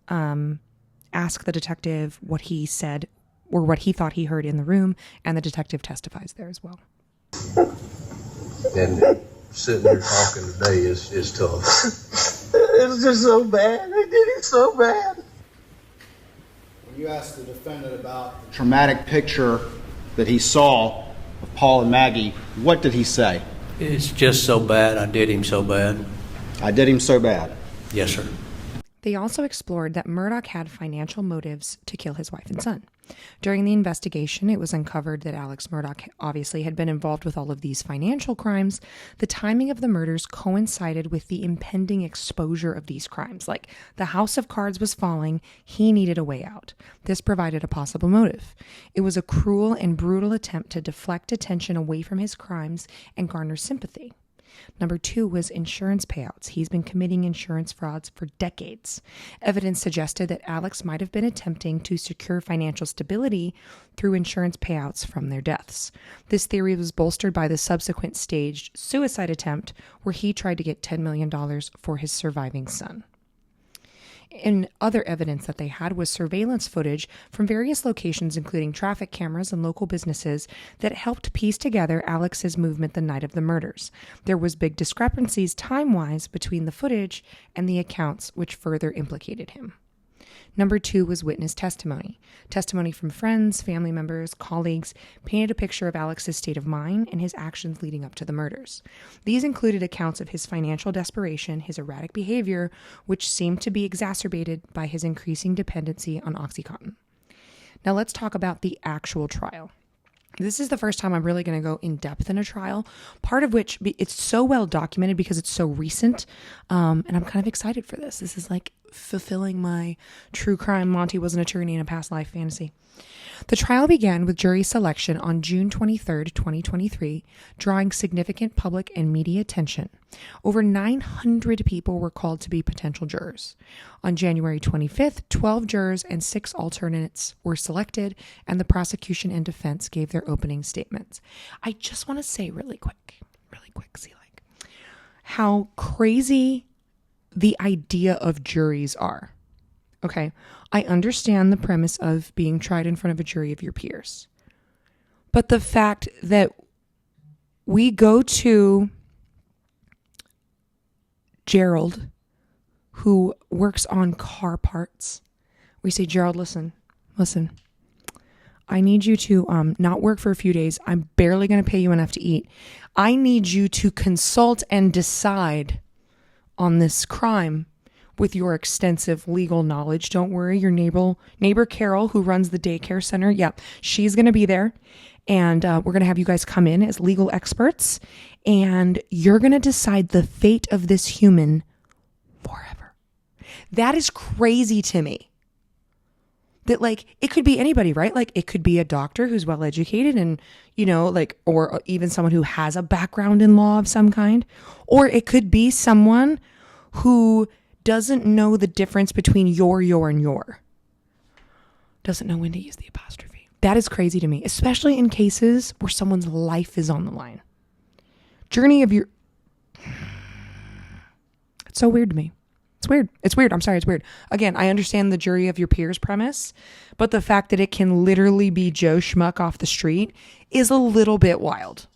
ask the detective what he said or what he thought he heard in the room, and the detective testifies there as well. And sitting here talking today is tough. It's just so bad. They did it so bad. When you asked the defendant about the traumatic picture that he saw of Paul and Maggie, what did he say? It's just so bad. I did him so bad. I did him so bad. Yes, sir. They also explored that Murdaugh had financial motives to kill his wife and son. During the investigation, it was uncovered that Alex Murdaugh obviously had been involved with all of these financial crimes. The timing of the murders coincided with the impending exposure of these crimes. Like, the house of cards was falling, he needed a way out. This provided a possible motive. It was a cruel and brutal attempt to deflect attention away from his crimes and garner sympathy. Number 2 was insurance payouts. He's been committing insurance frauds for decades. Evidence suggested that Alex might have been attempting to secure financial stability through insurance payouts from their deaths. This theory was bolstered by the subsequent staged suicide attempt where he tried to get $10 million for his surviving son. And other evidence that they had was surveillance footage from various locations, including traffic cameras and local businesses, that helped piece together Alex's movement the night of the murders. There was big discrepancies time-wise between the footage and the accounts, which further implicated him. Number 2 was witness testimony. Testimony from friends, family members, colleagues painted a picture of Alex's state of mind and his actions leading up to the murders. These included accounts of his financial desperation, his erratic behavior, which seemed to be exacerbated by his increasing dependency on OxyContin. Now let's talk about the actual trial. This is the first time I'm really going to go in depth in a trial, part of which it's so well documented because it's so recent, and I'm kind of excited for this. This is like fulfilling my true crime Monty was an attorney in a past life fantasy. The trial began with jury selection on June 23rd, 2023, drawing significant public and media attention. Over 900 people were called to be potential jurors. On January 25th, 12 jurors and 6 alternates were selected, and the prosecution and defense gave their opening statements. I just want to say really quick, how crazy the idea of juries are. Okay, I understand the premise of being tried in front of a jury of your peers. But the fact that we go to Gerald, who works on car parts. We say, Gerald, listen. I need you to not work for a few days. I'm barely going to pay you enough to eat. I need you to consult and decide on this crime with your extensive legal knowledge. Don't worry, your neighbor Carol, who runs the daycare center, she's going to be there. And we're going to have you guys come in as legal experts. And you're going to decide the fate of this human forever. That is crazy to me. That, like, it could be anybody, right? Like, it could be a doctor who's well educated and, or even someone who has a background in law of some kind. Or it could be someone who doesn't know the difference between your, and your. Doesn't know when to use the apostrophe. That is crazy to me, especially in cases where someone's life is on the line. It's so weird to me. It's weird. I'm sorry, it's weird. Again, I understand the jury of your peers premise, but the fact that it can literally be Joe Schmuck off the street is a little bit wild.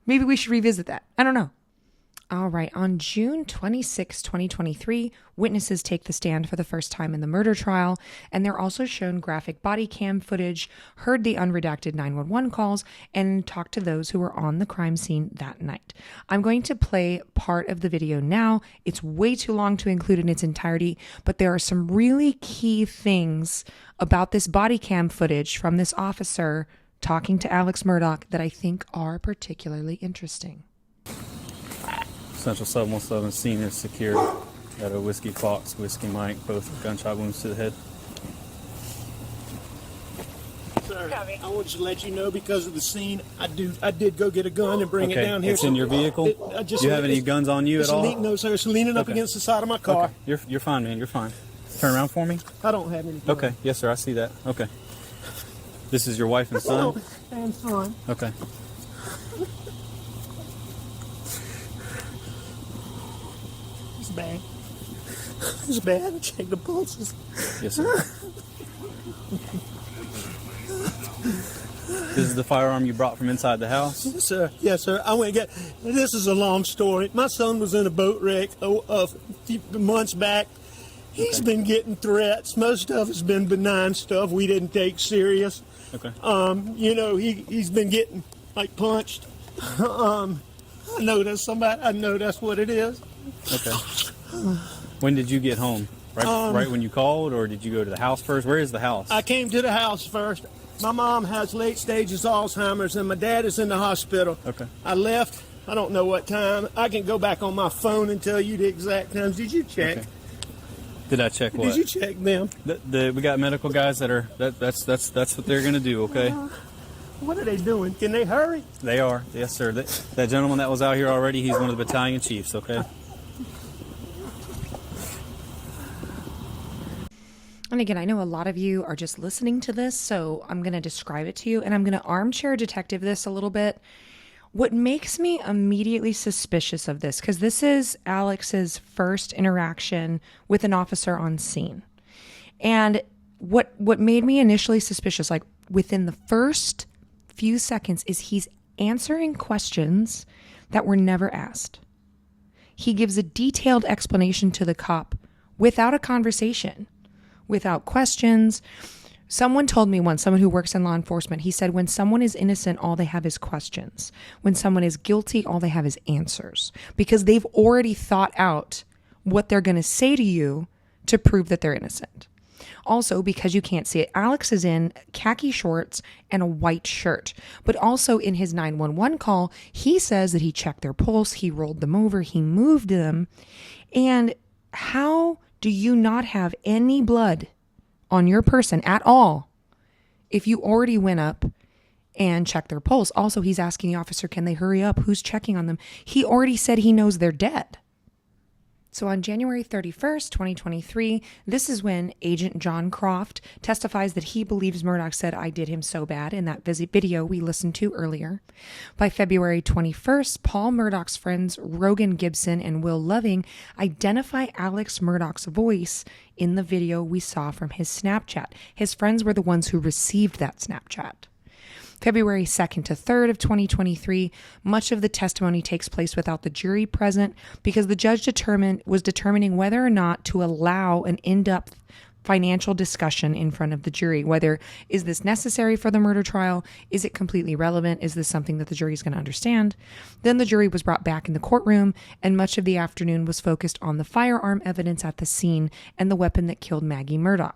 Maybe we should revisit that. I don't know. All right. On June 26, 2023, witnesses take the stand for the first time in the murder trial, and they're also shown graphic body cam footage, heard the unredacted 911 calls, and talked to those who were on the crime scene that night. I'm going to play part of the video now. It's way too long to include in its entirety, but there are some really key things about this body cam footage from this officer talking to Alex Murdaugh that I think are particularly interesting. Central 717 scene is secured at a Whiskey Fox, Whiskey Mike, both gunshot wounds to the head. Sir, I wanted to let you know because of the scene, I did go get a gun and bring it down here. It's in your vehicle? Do you have any guns on you at all? No, sir. It's leaning up against the side of my car. Okay. You're fine, man. You're fine. Turn around for me. I don't have any guns. Okay. Yes, sir. I see that. Okay. This is your wife and son? And son. Okay. Bad. It's bad. Check the pulses. Yes, sir. This is the firearm you brought from inside the house? Yes, sir. Yes, sir. I went and got. This is a long story. My son was in a boat wreck a few months back. He's been getting threats. Most of it's been benign stuff we didn't take serious. Okay. He's been getting punched. I know that's what it is. Okay. When did you get home? Right when you called, or did you go to the house first? Where is the house? I came to the house first. My mom has late stages Alzheimer's, and my dad is in the hospital. Okay. I left. I don't know what time. I can go back on my phone and tell you the exact times. Did you check? Okay. Did I check what? Did you check them? We got medical guys that's what they're gonna do. Okay. What are they doing? Can they hurry? They are. Yes, sir. That gentleman that was out here already, he's one of the battalion chiefs. Okay. And again, I know a lot of you are just listening to this, so I'm going to describe it to you, and I'm going to armchair detective this a little bit. What makes me immediately suspicious of this, because this is Alex's first interaction with an officer on scene. And what made me initially suspicious, like within the first few seconds, is he's answering questions that were never asked. He gives a detailed explanation to the cop without a conversation, without questions. Someone told me once, someone who works in law enforcement, he said, when someone is innocent, all they have is questions. When someone is guilty, all they have is answers, because they've already thought out what they're going to say to you to prove that they're innocent. Also, because you can't see it, Alex is in khaki shorts and a white shirt. But also in his 911 call, he says that he checked their pulse, he rolled them over, he moved them. And how do you not have any blood on your person at all if you already went up and checked their pulse? Also, he's asking the officer, can they hurry up? Who's checking on them? He already said he knows they're dead. So on January 31st, 2023, this is when Agent John Croft testifies that he believes Murdaugh said, I did him so bad, in that video we listened to earlier. By February 21st, Paul Murdaugh's friends Rogan Gibson and Will Loving identify Alex Murdaugh's voice in the video we saw from his Snapchat. His friends were the ones who received that Snapchat. February 2nd to 3rd of 2023, much of the testimony takes place without the jury present because the judge was determining whether or not to allow an in-depth financial discussion in front of the jury. Whether is this necessary for the murder trial? Is it completely relevant? Is this something that the jury is going to understand? Then the jury was brought back in the courtroom, and much of the afternoon was focused on the firearm evidence at the scene and the weapon that killed Maggie Murdaugh.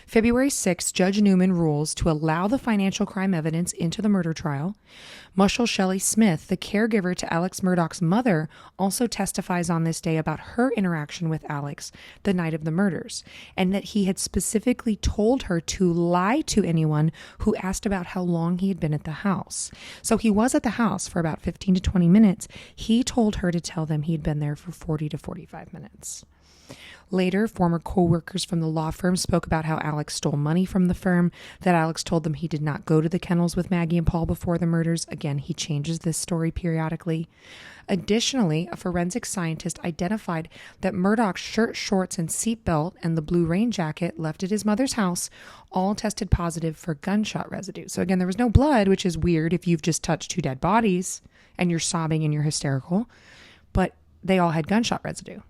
February 6th, Judge Newman rules to allow the financial crime evidence into the murder trial. Marshall Shelley Smith, the caregiver to Alex Murdaugh's mother, also testifies on this day about her interaction with Alex the night of the murders, and that he had specifically told her to lie to anyone who asked about how long he had been at the house. So he was at the house for about 15 to 20 minutes. He told her to tell them he'd been there for 40 to 45 minutes. Later, former co-workers from the law firm spoke about how Alex stole money from the firm, that Alex told them he did not go to the kennels with Maggie and Paul before the murders. Again, he changes this story periodically. Additionally, a forensic scientist identified that Murdaugh's shirt, shorts, and seatbelt and the blue rain jacket left at his mother's house all tested positive for gunshot residue. So again, there was no blood, which is weird if you've just touched two dead bodies and you're sobbing and you're hysterical, but they all had gunshot residue.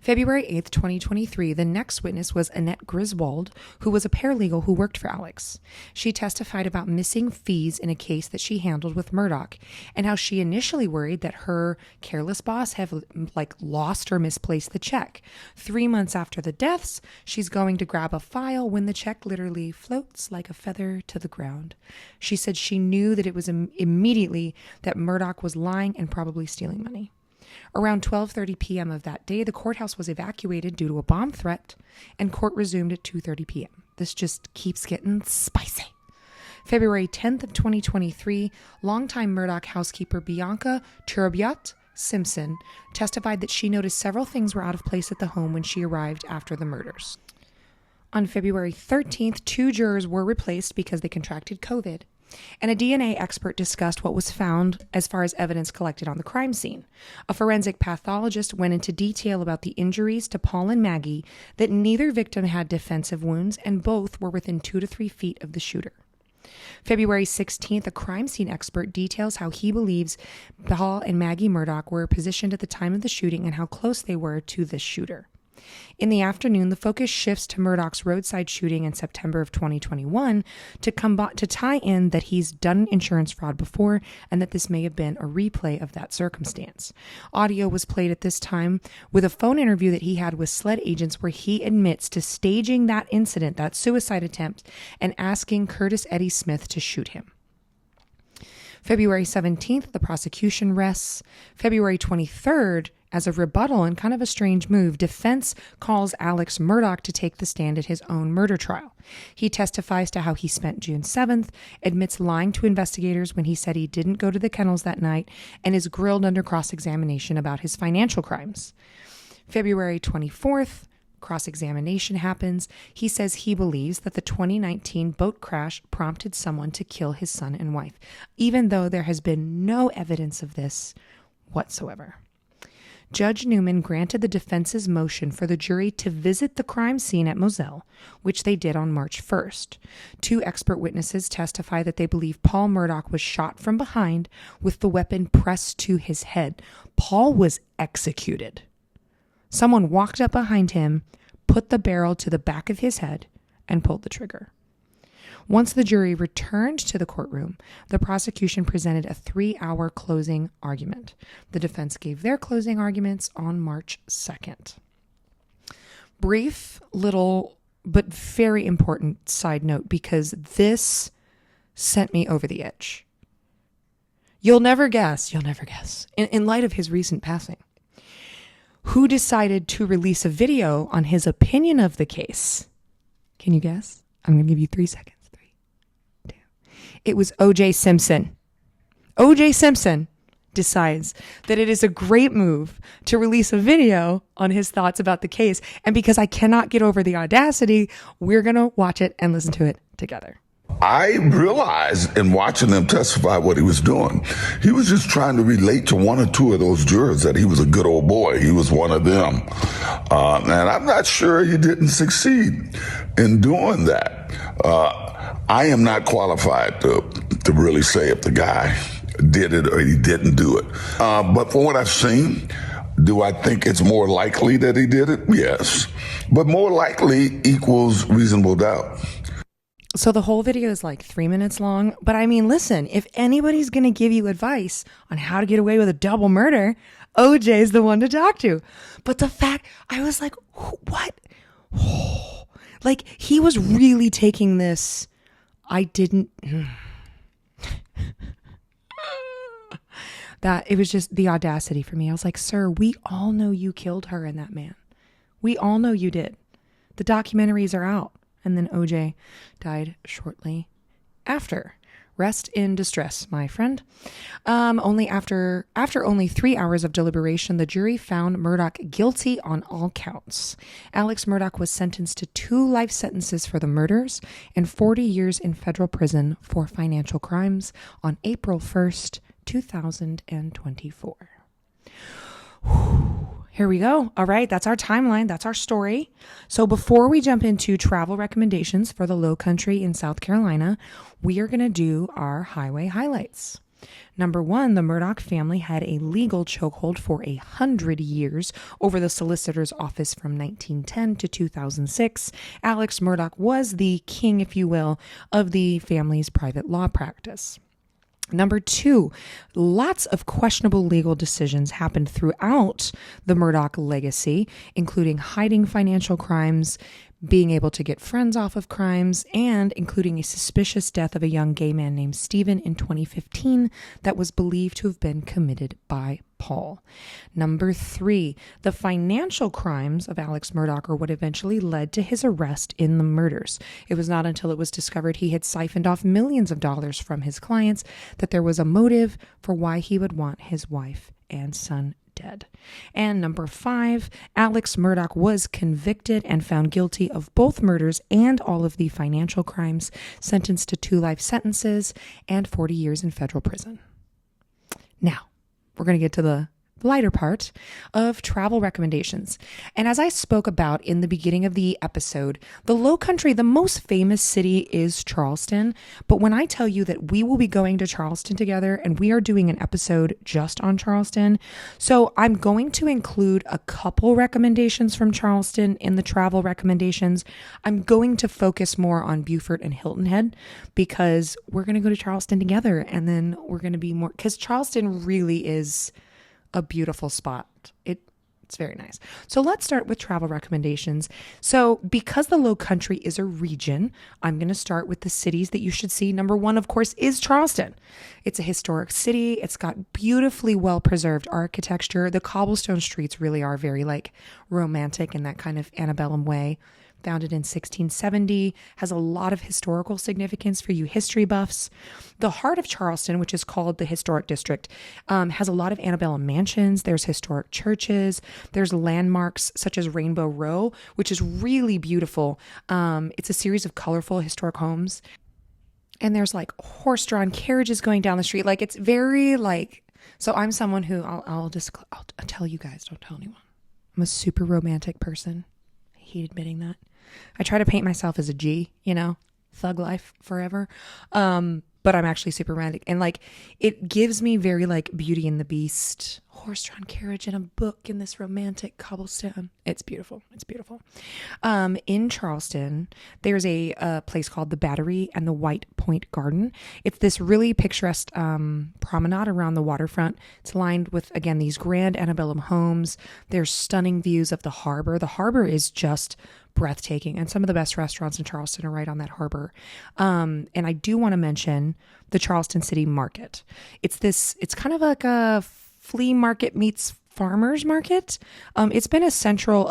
February 8th, 2023, the next witness was Annette Griswold, who was a paralegal who worked for Alex. She testified about missing fees in a case that she handled with Murdaugh, and how she initially worried that her careless boss had lost or misplaced the check. 3 months after the deaths, she's going to grab a file when the check literally floats like a feather to the ground. She said she knew that it was immediately that Murdaugh was lying and probably stealing money. Around 12:30 p.m. of that day, the courthouse was evacuated due to a bomb threat, and court resumed at 2:30 p.m. This just keeps getting spicy. February 10th of 2023, longtime Murdaugh housekeeper Bianca Turabiat Simpson testified that she noticed several things were out of place at the home when she arrived after the murders. On February 13th, 2 jurors were replaced because they contracted COVID. And a DNA expert discussed what was found as far as evidence collected on the crime scene. A forensic pathologist went into detail about the injuries to Paul and Maggie, that neither victim had defensive wounds and both were within 2 to 3 feet of the shooter. February 16th, a crime scene expert details how he believes Paul and Maggie Murdaugh were positioned at the time of the shooting and how close they were to this shooter. In the afternoon, the focus shifts to Murdaugh's roadside shooting in September of 2021 to tie in that he's done insurance fraud before and that this may have been a replay of that circumstance. Audio was played at this time with a phone interview that he had with SLED agents where he admits to staging that incident, that suicide attempt, and asking Curtis Eddie Smith to shoot him. February 17th, the prosecution rests. February 23rd, as a rebuttal and kind of a strange move, defense calls Alex Murdaugh to take the stand at his own murder trial. He testifies to how he spent June 7th, admits lying to investigators when he said he didn't go to the kennels that night, and is grilled under cross-examination about his financial crimes. February 24th, cross-examination happens. He says he believes that the 2019 boat crash prompted someone to kill his son and wife, even though there has been no evidence of this whatsoever. Judge Newman granted the defense's motion for the jury to visit the crime scene at Moselle, which they did on March 1st. 2 expert witnesses testify that they believe Paul Murdaugh was shot from behind with the weapon pressed to his head. Paul was executed. Someone walked up behind him, put the barrel to the back of his head, and pulled the trigger. Once the jury returned to the courtroom, the prosecution presented a 3-hour closing argument. The defense gave their closing arguments on March 2nd. Brief, little, but very important side note, because this sent me over the edge. You'll never guess, in light of his recent passing, who decided to release a video on his opinion of the case. Can you guess? I'm going to give you 3 seconds. It was O.J. Simpson. O.J. Simpson decides that it is a great move to release a video on his thoughts about the case. And because I cannot get over the audacity, we're going to watch it and listen to it together. I realized in watching them testify what he was doing, he was just trying to relate to 1 or 2 of those jurors that he was a good old boy. He was one of them. And I'm not sure he didn't succeed in doing that. I am not qualified to really say if the guy did it or he didn't do it. But from what I've seen, do I think it's more likely that he did it? Yes. But more likely equals reasonable doubt. So the whole video is like 3 minutes long. But I mean, listen, if anybody's going to give you advice on how to get away with a double murder, OJ is the one to talk to. But the fact, I was like, what? Like, he was really taking this. I didn't. That it was just the audacity for me. I was like, sir, we all know you killed her and that man. We all know you did. The documentaries are out. And then OJ died shortly after. Rest in distress, my friend. Only after only 3 hours of deliberation, the jury found Murdaugh guilty on all counts. Alex Murdaugh was sentenced to 2 life sentences for the murders and 40 years in federal prison for financial crimes on April 1st, 2024. Here we go. All right, that's our timeline. That's our story. So before we jump into travel recommendations for the Low Country in South Carolina, we are going to do our highway highlights. Number 1, the Murdaugh family had a legal chokehold for 100 years over the solicitor's office from 1910 to 2006. Alex Murdaugh was the king, if you will, of the family's private law practice. Number 2, lots of questionable legal decisions happened throughout the Murdaugh legacy, including hiding financial crimes, being able to get friends off of crimes, and including a suspicious death of a young gay man named Stephen in 2015 that was believed to have been committed by Paul. Number 3, the financial crimes of Alex Murdaugh are what eventually led to his arrest in the murders. It was not until it was discovered he had siphoned off millions of dollars from his clients that there was a motive for why he would want his wife and son dead. And number 5, Alex Murdaugh was convicted and found guilty of both murders and all of the financial crimes, sentenced to 2 life sentences and 40 years in federal prison. Now, we're going to get to the lighter part of travel recommendations. And as I spoke about in the beginning of the episode, the Low Country, the most famous city is Charleston. But when I tell you that we will be going to Charleston together and we are doing an episode just on Charleston, so I'm going to include a couple recommendations from Charleston in the travel recommendations. I'm going to focus more on Beaufort and Hilton Head because we're going to go to Charleston together, and then we're going to be more, because Charleston really is a beautiful spot. It's very nice. So let's start with travel recommendations. So because the Low Country is a region, I'm going to start with the cities that you should see. Number 1, of course, is Charleston. It's a historic city. It's got beautifully well-preserved architecture. The cobblestone streets really are very like romantic in that kind of antebellum way. Founded in 1670, has a lot of historical significance for you history buffs. The heart of Charleston, which is called the Historic District, has a lot of antebellum mansions. There's historic churches. There's landmarks such as Rainbow Row, which is really beautiful. It's a series of colorful historic homes. And there's like horse-drawn carriages going down the street. Like it's very like, so I'm someone who I'll tell you guys, don't tell anyone. I'm a super romantic person. I hate admitting that. I try to paint myself as a G, thug life forever. But I'm actually super romantic. And like, it gives me very like Beauty and the Beast, horse-drawn carriage and a book in this romantic cobblestone. It's beautiful. It's beautiful. In Charleston, there's a place called the Battery and the White Point Garden. It's this really picturesque promenade around the waterfront. It's lined with, again, these grand antebellum homes. There's stunning views of the harbor. The harbor is just breathtaking, and some of the best restaurants in Charleston are right on that harbor. And I do want to mention the Charleston City Market. It's kind of like a flea market meets farmers market. It's been a central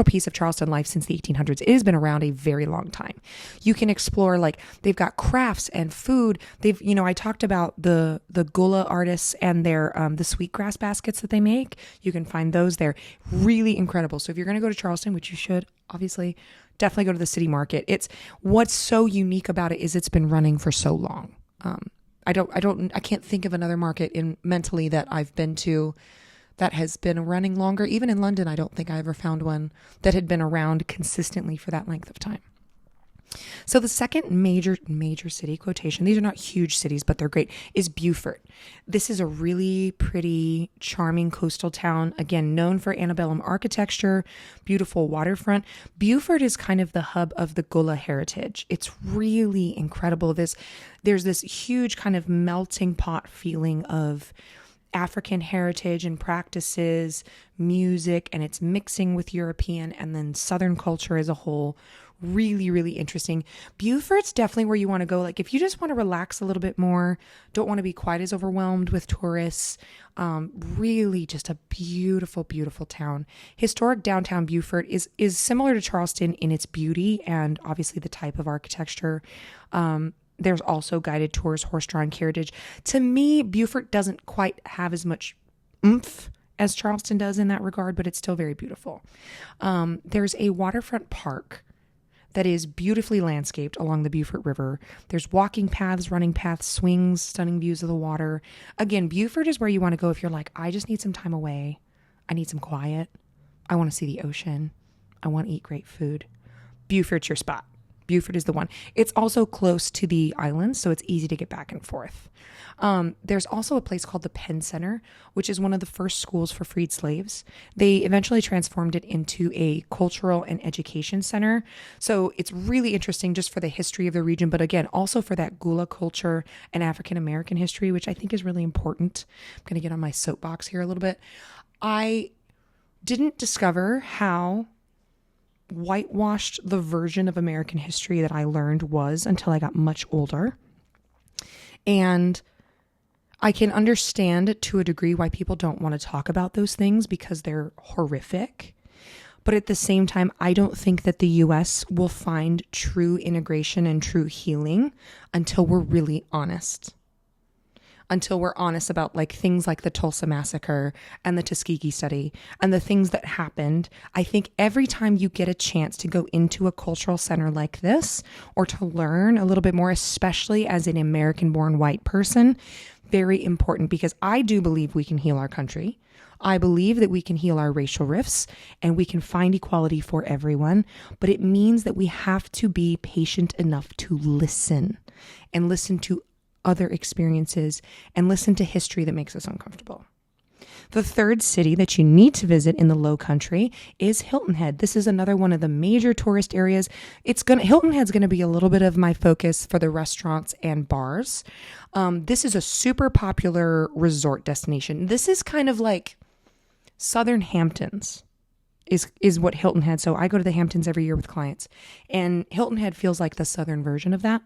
piece of Charleston life since the 1800s. It has been around a very long time. You can explore, like, they've got crafts and food. I talked about the Gullah artists and their the sweetgrass baskets that they make. You can find those there. Really incredible. So if you're going to go to Charleston, which you should, obviously, definitely go to the city market. What's so unique about it is it's been running for so long. I can't think of another market mentally that I've been to that has been running longer. Even in London, I don't think I ever found one that had been around consistently for that length of time. So the second major city, quotation, these are not huge cities, but they're great, is Beaufort. This is a really pretty, charming coastal town, again, known for antebellum architecture, beautiful waterfront. Beaufort is kind of the hub of the Gullah heritage. It's really incredible. There's this huge kind of melting pot feeling of African heritage and practices, music, and it's mixing with European and then Southern culture as a whole. Really, really interesting. Beaufort's definitely where you want to go. Like if you just want to relax a little bit more, don't want to be quite as overwhelmed with tourists. Really just a beautiful, beautiful town. Historic downtown Beaufort is similar to Charleston in its beauty and obviously the type of architecture. There's also guided tours, horse-drawn carriage. To me, Beaufort doesn't quite have as much oomph as Charleston does in that regard, but it's still very beautiful. There's a waterfront park that is beautifully landscaped along the Beaufort River. There's walking paths, running paths, swings, stunning views of the water. Again, Beaufort is where you want to go if you're like, I just need some time away. I need some quiet. I want to see the ocean. I want to eat great food. Beaufort's your spot. Beaufort is the one. It's also close to the islands, so it's easy to get back and forth. There's also a place called the Penn Center, which is one of the first schools for freed slaves. They eventually transformed it into a cultural and education center. So it's really interesting just for the history of the region, but again, also for that Gullah culture and African American history, which I think is really important. I'm going to get on my soapbox here a little bit. I didn't discover how whitewashed the version of American history that I learned was until I got much older. And I can understand to a degree why people don't want to talk about those things because they're horrific. But at the same time, I don't think that the U.S. will find true integration and true healing until we're really honest. Until we're honest about like things like the Tulsa Massacre and the Tuskegee study and the things that happened. I think every time you get a chance to go into a cultural center like this or to learn a little bit more, especially as an American-born white person, very important because I do believe we can heal our country. I believe that we can heal our racial rifts and we can find equality for everyone, but it means that we have to be patient enough to listen and listen to other experiences and listen to history that makes us uncomfortable. The third city that you need to visit in the Low Country is Hilton Head. This is another one of the major tourist areas. Hilton Head's going to be a little bit of my focus for the restaurants and bars. This is a super popular resort destination. This is kind of like Southern Hamptons is what Hilton Head. So I go to the Hamptons every year with clients, and Hilton Head feels like the Southern version of that.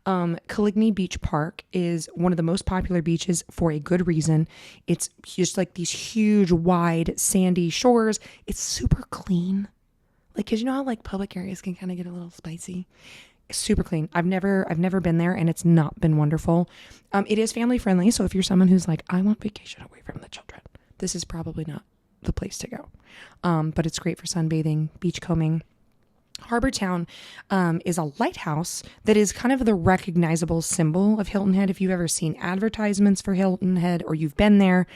Coligny Beach Park is one of the most popular beaches for a good reason. It's just like these huge, wide, sandy shores. It's super clean. Like, cause you know how like public areas can kind of get a little spicy. It's super clean. I've never been there and it's not been wonderful. It is family friendly. So if you're someone who's like, I want vacation away from the children, this is probably not the place to go. But it's great for sunbathing, beachcombing. Harbor Town is a lighthouse that is kind of the recognizable symbol of Hilton Head. If you've ever seen advertisements for Hilton Head or you've been there,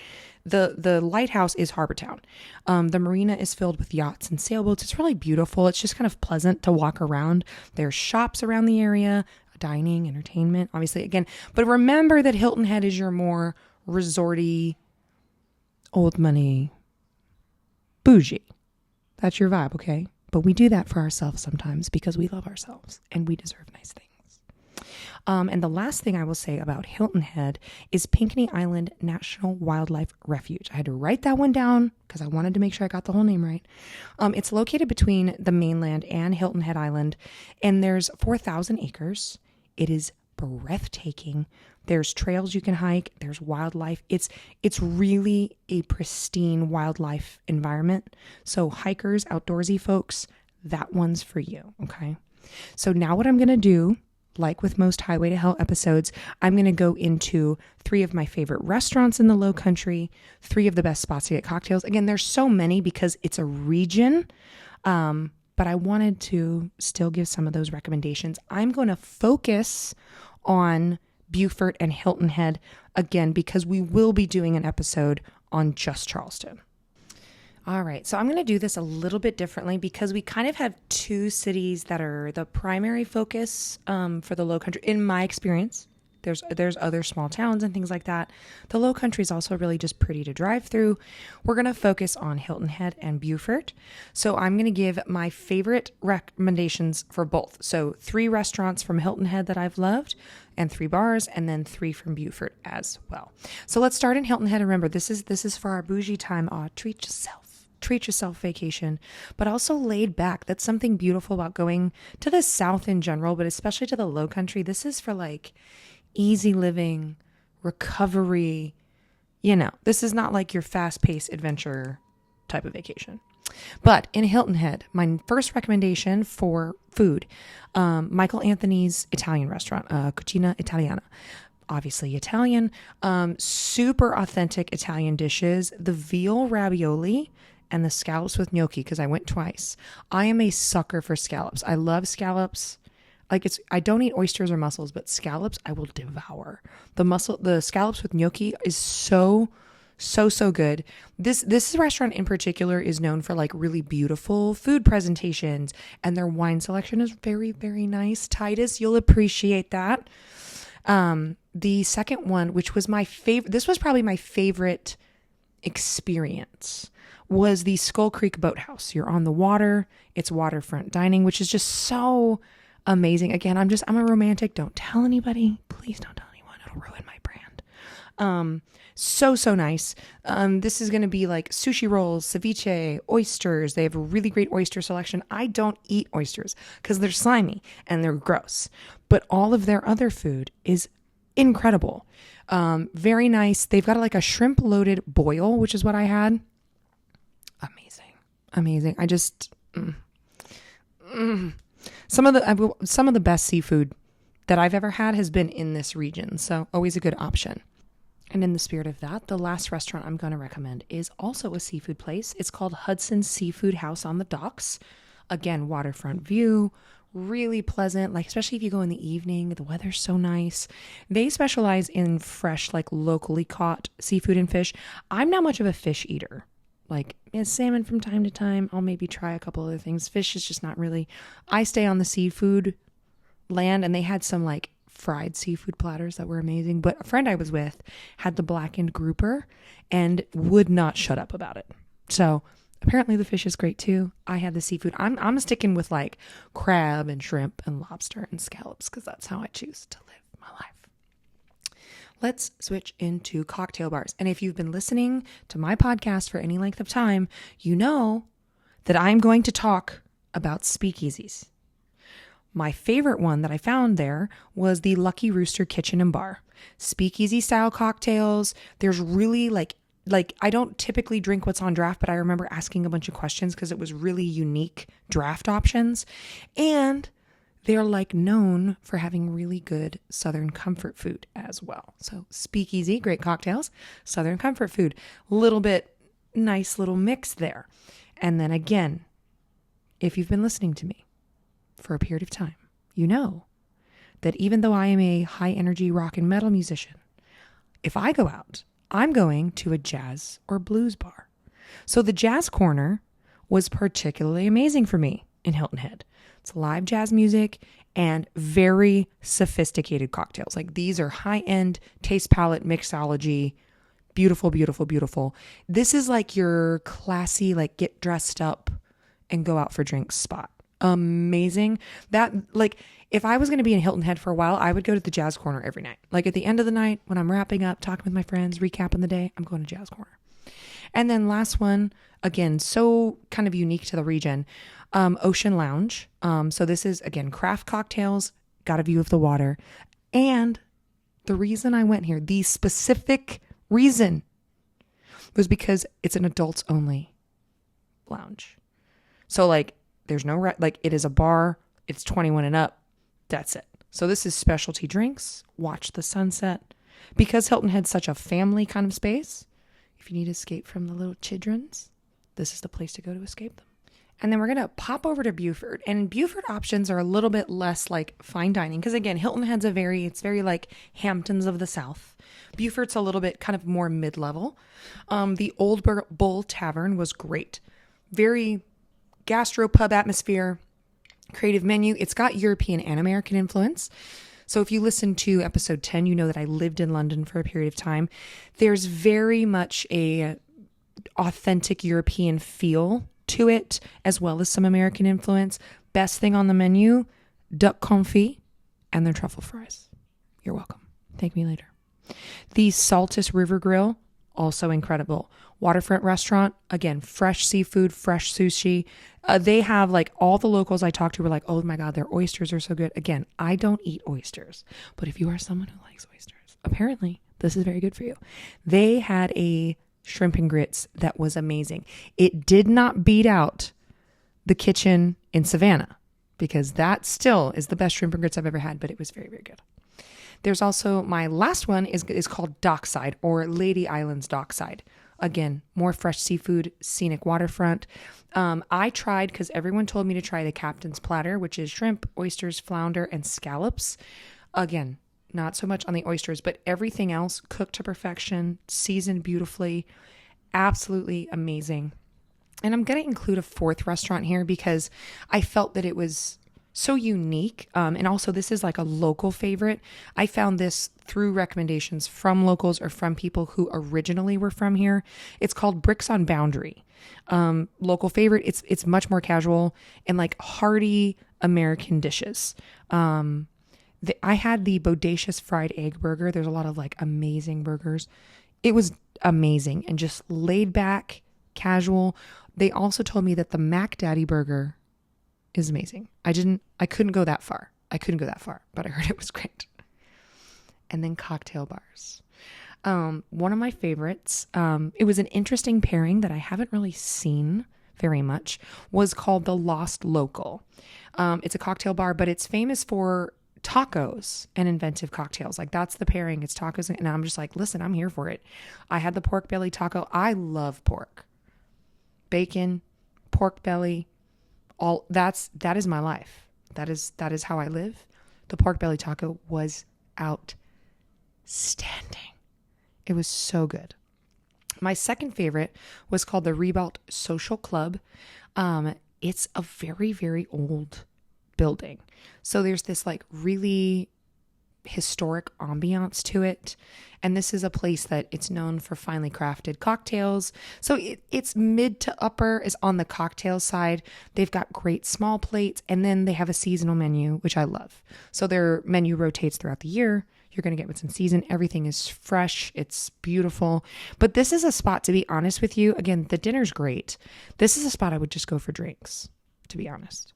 the lighthouse is Harbor Town. The marina is filled with yachts and sailboats. It's really beautiful. It's just kind of pleasant to walk around. There's shops around the area, dining, entertainment, obviously, again. But remember that Hilton Head is your more resorty, old money, bougie. That's your vibe, okay? But we do that for ourselves sometimes because we love ourselves and we deserve nice things. And the last thing I will say about Hilton Head is Pinckney Island National Wildlife Refuge. I had to write that one down because I wanted to make sure I got the whole name right. It's located between the mainland and Hilton Head Island, and there's 4,000 acres. It is breathtaking. There's trails you can hike. There's wildlife. It's really a pristine wildlife environment. So hikers, outdoorsy folks, that one's for you. Okay. So now what I'm going to do, like with most Highway to Hell episodes, I'm going to go into 3 of my favorite restaurants in the Low Country, 3 of the best spots to get cocktails. Again, there's so many because it's a region. But I wanted to still give some of those recommendations. I'm going to focus on Beaufort and Hilton Head again because we will be doing an episode on just Charleston. All right, so I'm going to do this a little bit differently because we kind of have two cities that are the primary focus for the Low Country. In my experience, there's other small towns and things like that. The Low Country is also really just pretty to drive through. We're going to focus on Hilton Head and Beaufort. So I'm going to give my favorite recommendations for both. So 3 restaurants from Hilton Head that I've loved, and 3 bars, and then 3 from Beaufort as well. So let's start in Hilton Head. And remember, this is for our bougie time. Treat yourself vacation, but also laid back. That's something beautiful about going to the South in general, but especially to the Low Country. This is for like easy living, recovery. This is not like your fast-paced adventure type of vacation. But in Hilton Head, my first recommendation for food, Michael Anthony's Italian restaurant, Cucina Italiana. Obviously Italian, super authentic Italian dishes. The veal ravioli and the scallops with gnocchi, because I went twice. I am a sucker for scallops. I love scallops. I don't eat oysters or mussels, but scallops I will devour. The scallops with gnocchi is so good. This restaurant in particular is known for like really beautiful food presentations, and their wine selection is very, very nice. Titus, you'll appreciate that. The second one, which was my favorite, this was probably my favorite experience, was the Skull Creek Boathouse. You're on the water. It's waterfront dining, which is just so amazing. Again, I'm a romantic. Don't tell anybody. Please don't tell anyone. It'll ruin my brand. So nice. This is going to be like sushi rolls, ceviche, oysters. They have a really great oyster selection. I don't eat oysters because they're slimy and they're gross, but all of their other food is incredible. Very nice. They've got like a shrimp loaded boil, which is what I had. Amazing. I just, some of the best seafood that I've ever had has been in this region. So always a good option. And in the spirit of that, the last restaurant I'm going to recommend is also a seafood place. It's called Hudson's Seafood House on the Docks. Again, waterfront view, really pleasant, like especially if you go in the evening, the weather's so nice. They specialize in fresh, like locally caught seafood and fish. I'm not much of a fish eater. Like salmon from time to time. I'll maybe try a couple other things. Fish is just not really. I stay on the seafood land, and they had some like fried seafood platters that were amazing. But a friend I was with had the blackened grouper and would not shut up about it. So apparently the fish is great too. I had the seafood. I'm sticking with like crab and shrimp and lobster and scallops because that's how I choose to live my life. Let's switch into cocktail bars. And if you've been listening to my podcast for any length of time, you know that I'm going to talk about speakeasies. My favorite one that I found there was the Lucky Rooster Kitchen and Bar. Speakeasy style cocktails. There's really like I don't typically drink what's on draft, but I remember asking a bunch of questions because it was really unique draft options. And they're like known for having really good Southern comfort food as well. So speakeasy, great cocktails, Southern comfort food, little bit nice little mix there. And then again, if you've been listening to me for a period of time, you know that even though I am a high energy rock and metal musician, if I go out, I'm going to a jazz or blues bar. So the Jazz Corner was particularly amazing for me in Hilton Head. It's live jazz music and very sophisticated cocktails. Like these are high-end taste palette mixology. Beautiful, beautiful, beautiful. This is like your classy, like get dressed up and go out for drinks spot. Amazing. That like if I was going to be in Hilton Head for a while, I would go to the Jazz Corner every night. Like at the end of the night when I'm wrapping up, talking with my friends, recapping the day, I'm going to Jazz Corner. And then last one, again, so kind of unique to the region, Ocean Lounge. So this is, again, craft cocktails, got a view of the water. And the reason I went here, the specific reason, was because it's an adults only lounge. So like there's no, like it is a bar, it's 21 and up, that's it. So this is specialty drinks, watch the sunset. Because Hilton Head's such a family kind of space, if you need to escape from the little childrens, this is the place to go to escape them. And then we're going to pop over to Buford. And Buford options are a little bit less like fine dining. Because again, Hilton Head's it's very like Hamptons of the South. Buford's a little bit kind of more mid-level. The Old Bull Tavern was great. Very gastro pub atmosphere, creative menu. It's got European and American influence. So if you listen to episode 10, you know that I lived in London for a period of time. There's very much a authentic European feel to it, as well as some American influence. Best thing on the menu, duck confit and their truffle fries. You're welcome. Thank me later. The Saltus River Grill, also incredible. Waterfront restaurant, again, fresh seafood, fresh sushi. They have like all the locals I talked to were like, oh my God, their oysters are so good. Again, I don't eat oysters, but if you are someone who likes oysters, apparently this is very good for you. They had a shrimp and grits that was amazing. It did not beat out the kitchen in Savannah, because that still is the best shrimp and grits I've ever had, but it was very, very good. There's also, my last one is called Dockside, or Lady Island's Dockside. Again, more fresh seafood, scenic waterfront. I tried, because everyone told me to try the Captain's Platter, which is shrimp, oysters, flounder, and scallops. Again, not so much on the oysters, but everything else cooked to perfection, seasoned beautifully, absolutely amazing. And I'm going to include a fourth restaurant here because I felt that it was so unique. And also this is like a local favorite. I found this through recommendations from locals or from people who originally were from here. It's called Bricks on Boundary. Local favorite. It's much more casual and like hearty American dishes. I had the bodacious fried egg burger. There's a lot of like amazing burgers. It was amazing and just laid back, casual. They also told me that the Mac Daddy burger is amazing. I couldn't go that far. But I heard it was great. And then cocktail bars. One of my favorites, it was an interesting pairing that I haven't really seen very much, was called the Lost Local. It's a cocktail bar, but it's famous for tacos and inventive cocktails. Like that's the pairing. It's tacos. And I'm just like, listen, I'm here for it. I had the pork belly taco. I love pork, bacon, pork belly. That is my life. That is how I live. The pork belly taco was outstanding. It was so good. My second favorite was called the Ribault Social Club. It's a very, very old building. So there's this like really historic ambiance to it. And this is a place that it's known for finely crafted cocktails. So it's mid to upper is on the cocktail side. They've got great small plates, and then they have a seasonal menu, which I love. So their menu rotates throughout the year. You're going to get what's in season. Everything is fresh. It's beautiful. But this is a spot, to be honest with you, again, the dinner's great. This is a spot I would just go for drinks, to be honest.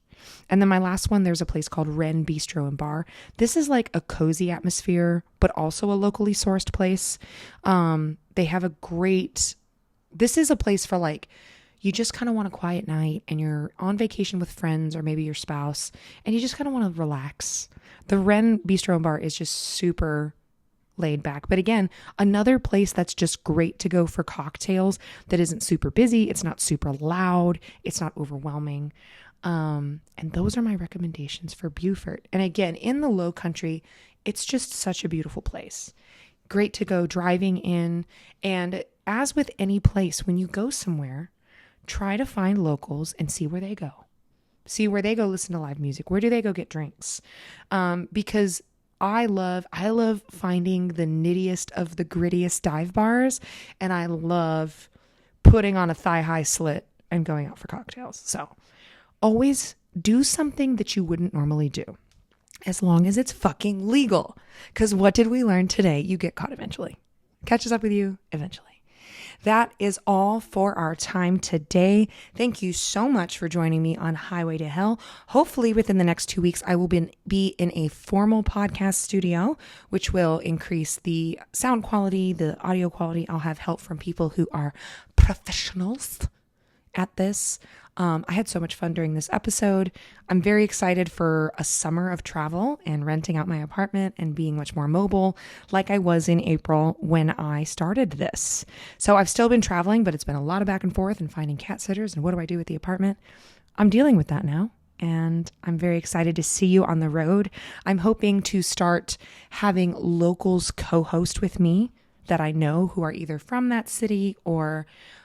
And then my last one, there's a place called Wren Bistro and Bar. This is like a cozy atmosphere, but also a locally sourced place. They have this is a place for like, you just kind of want a quiet night and you're on vacation with friends or maybe your spouse and you just kind of want to relax. The Wren Bistro and Bar is just super laid back. But again, another place that's just great to go for cocktails that isn't super busy. It's not super loud. It's not overwhelming. And those are my recommendations for Buford. And again, in the Low Country, it's just such a beautiful place. Great to go driving in. And as with any place, when you go somewhere, try to find locals and see where they go. See where they go listen to live music. Where do they go get drinks? Because I love finding the nittiest of the grittiest dive bars. And I love putting on a thigh-high slit and going out for cocktails. So always do something that you wouldn't normally do, as long as it's fucking legal. Because what did we learn today? You get caught eventually. Catches up with you eventually. That is all for our time today. Thank you so much for joining me on Highway to Hell. Hopefully within the next 2 weeks, I will be in a formal podcast studio, which will increase the sound quality, the audio quality. I'll have help from people who are professionals at this. I had so much fun during this episode. I'm very excited for a summer of travel and renting out my apartment and being much more mobile like I was in April when I started this. So I've still been traveling, but it's been a lot of back and forth and finding cat sitters and what do I do with the apartment. I'm dealing with that now. And I'm very excited to see you on the road. I'm hoping to start having locals co-host with me that I know who are either from that city or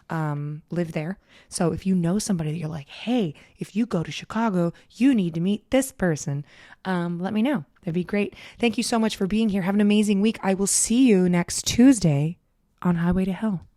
live there. So if you know somebody that you're like, hey, if you go to Chicago, you need to meet this person, let me know. That'd be great. Thank you so much for being here. Have an amazing week. I will see you next Tuesday on Highway to Hell.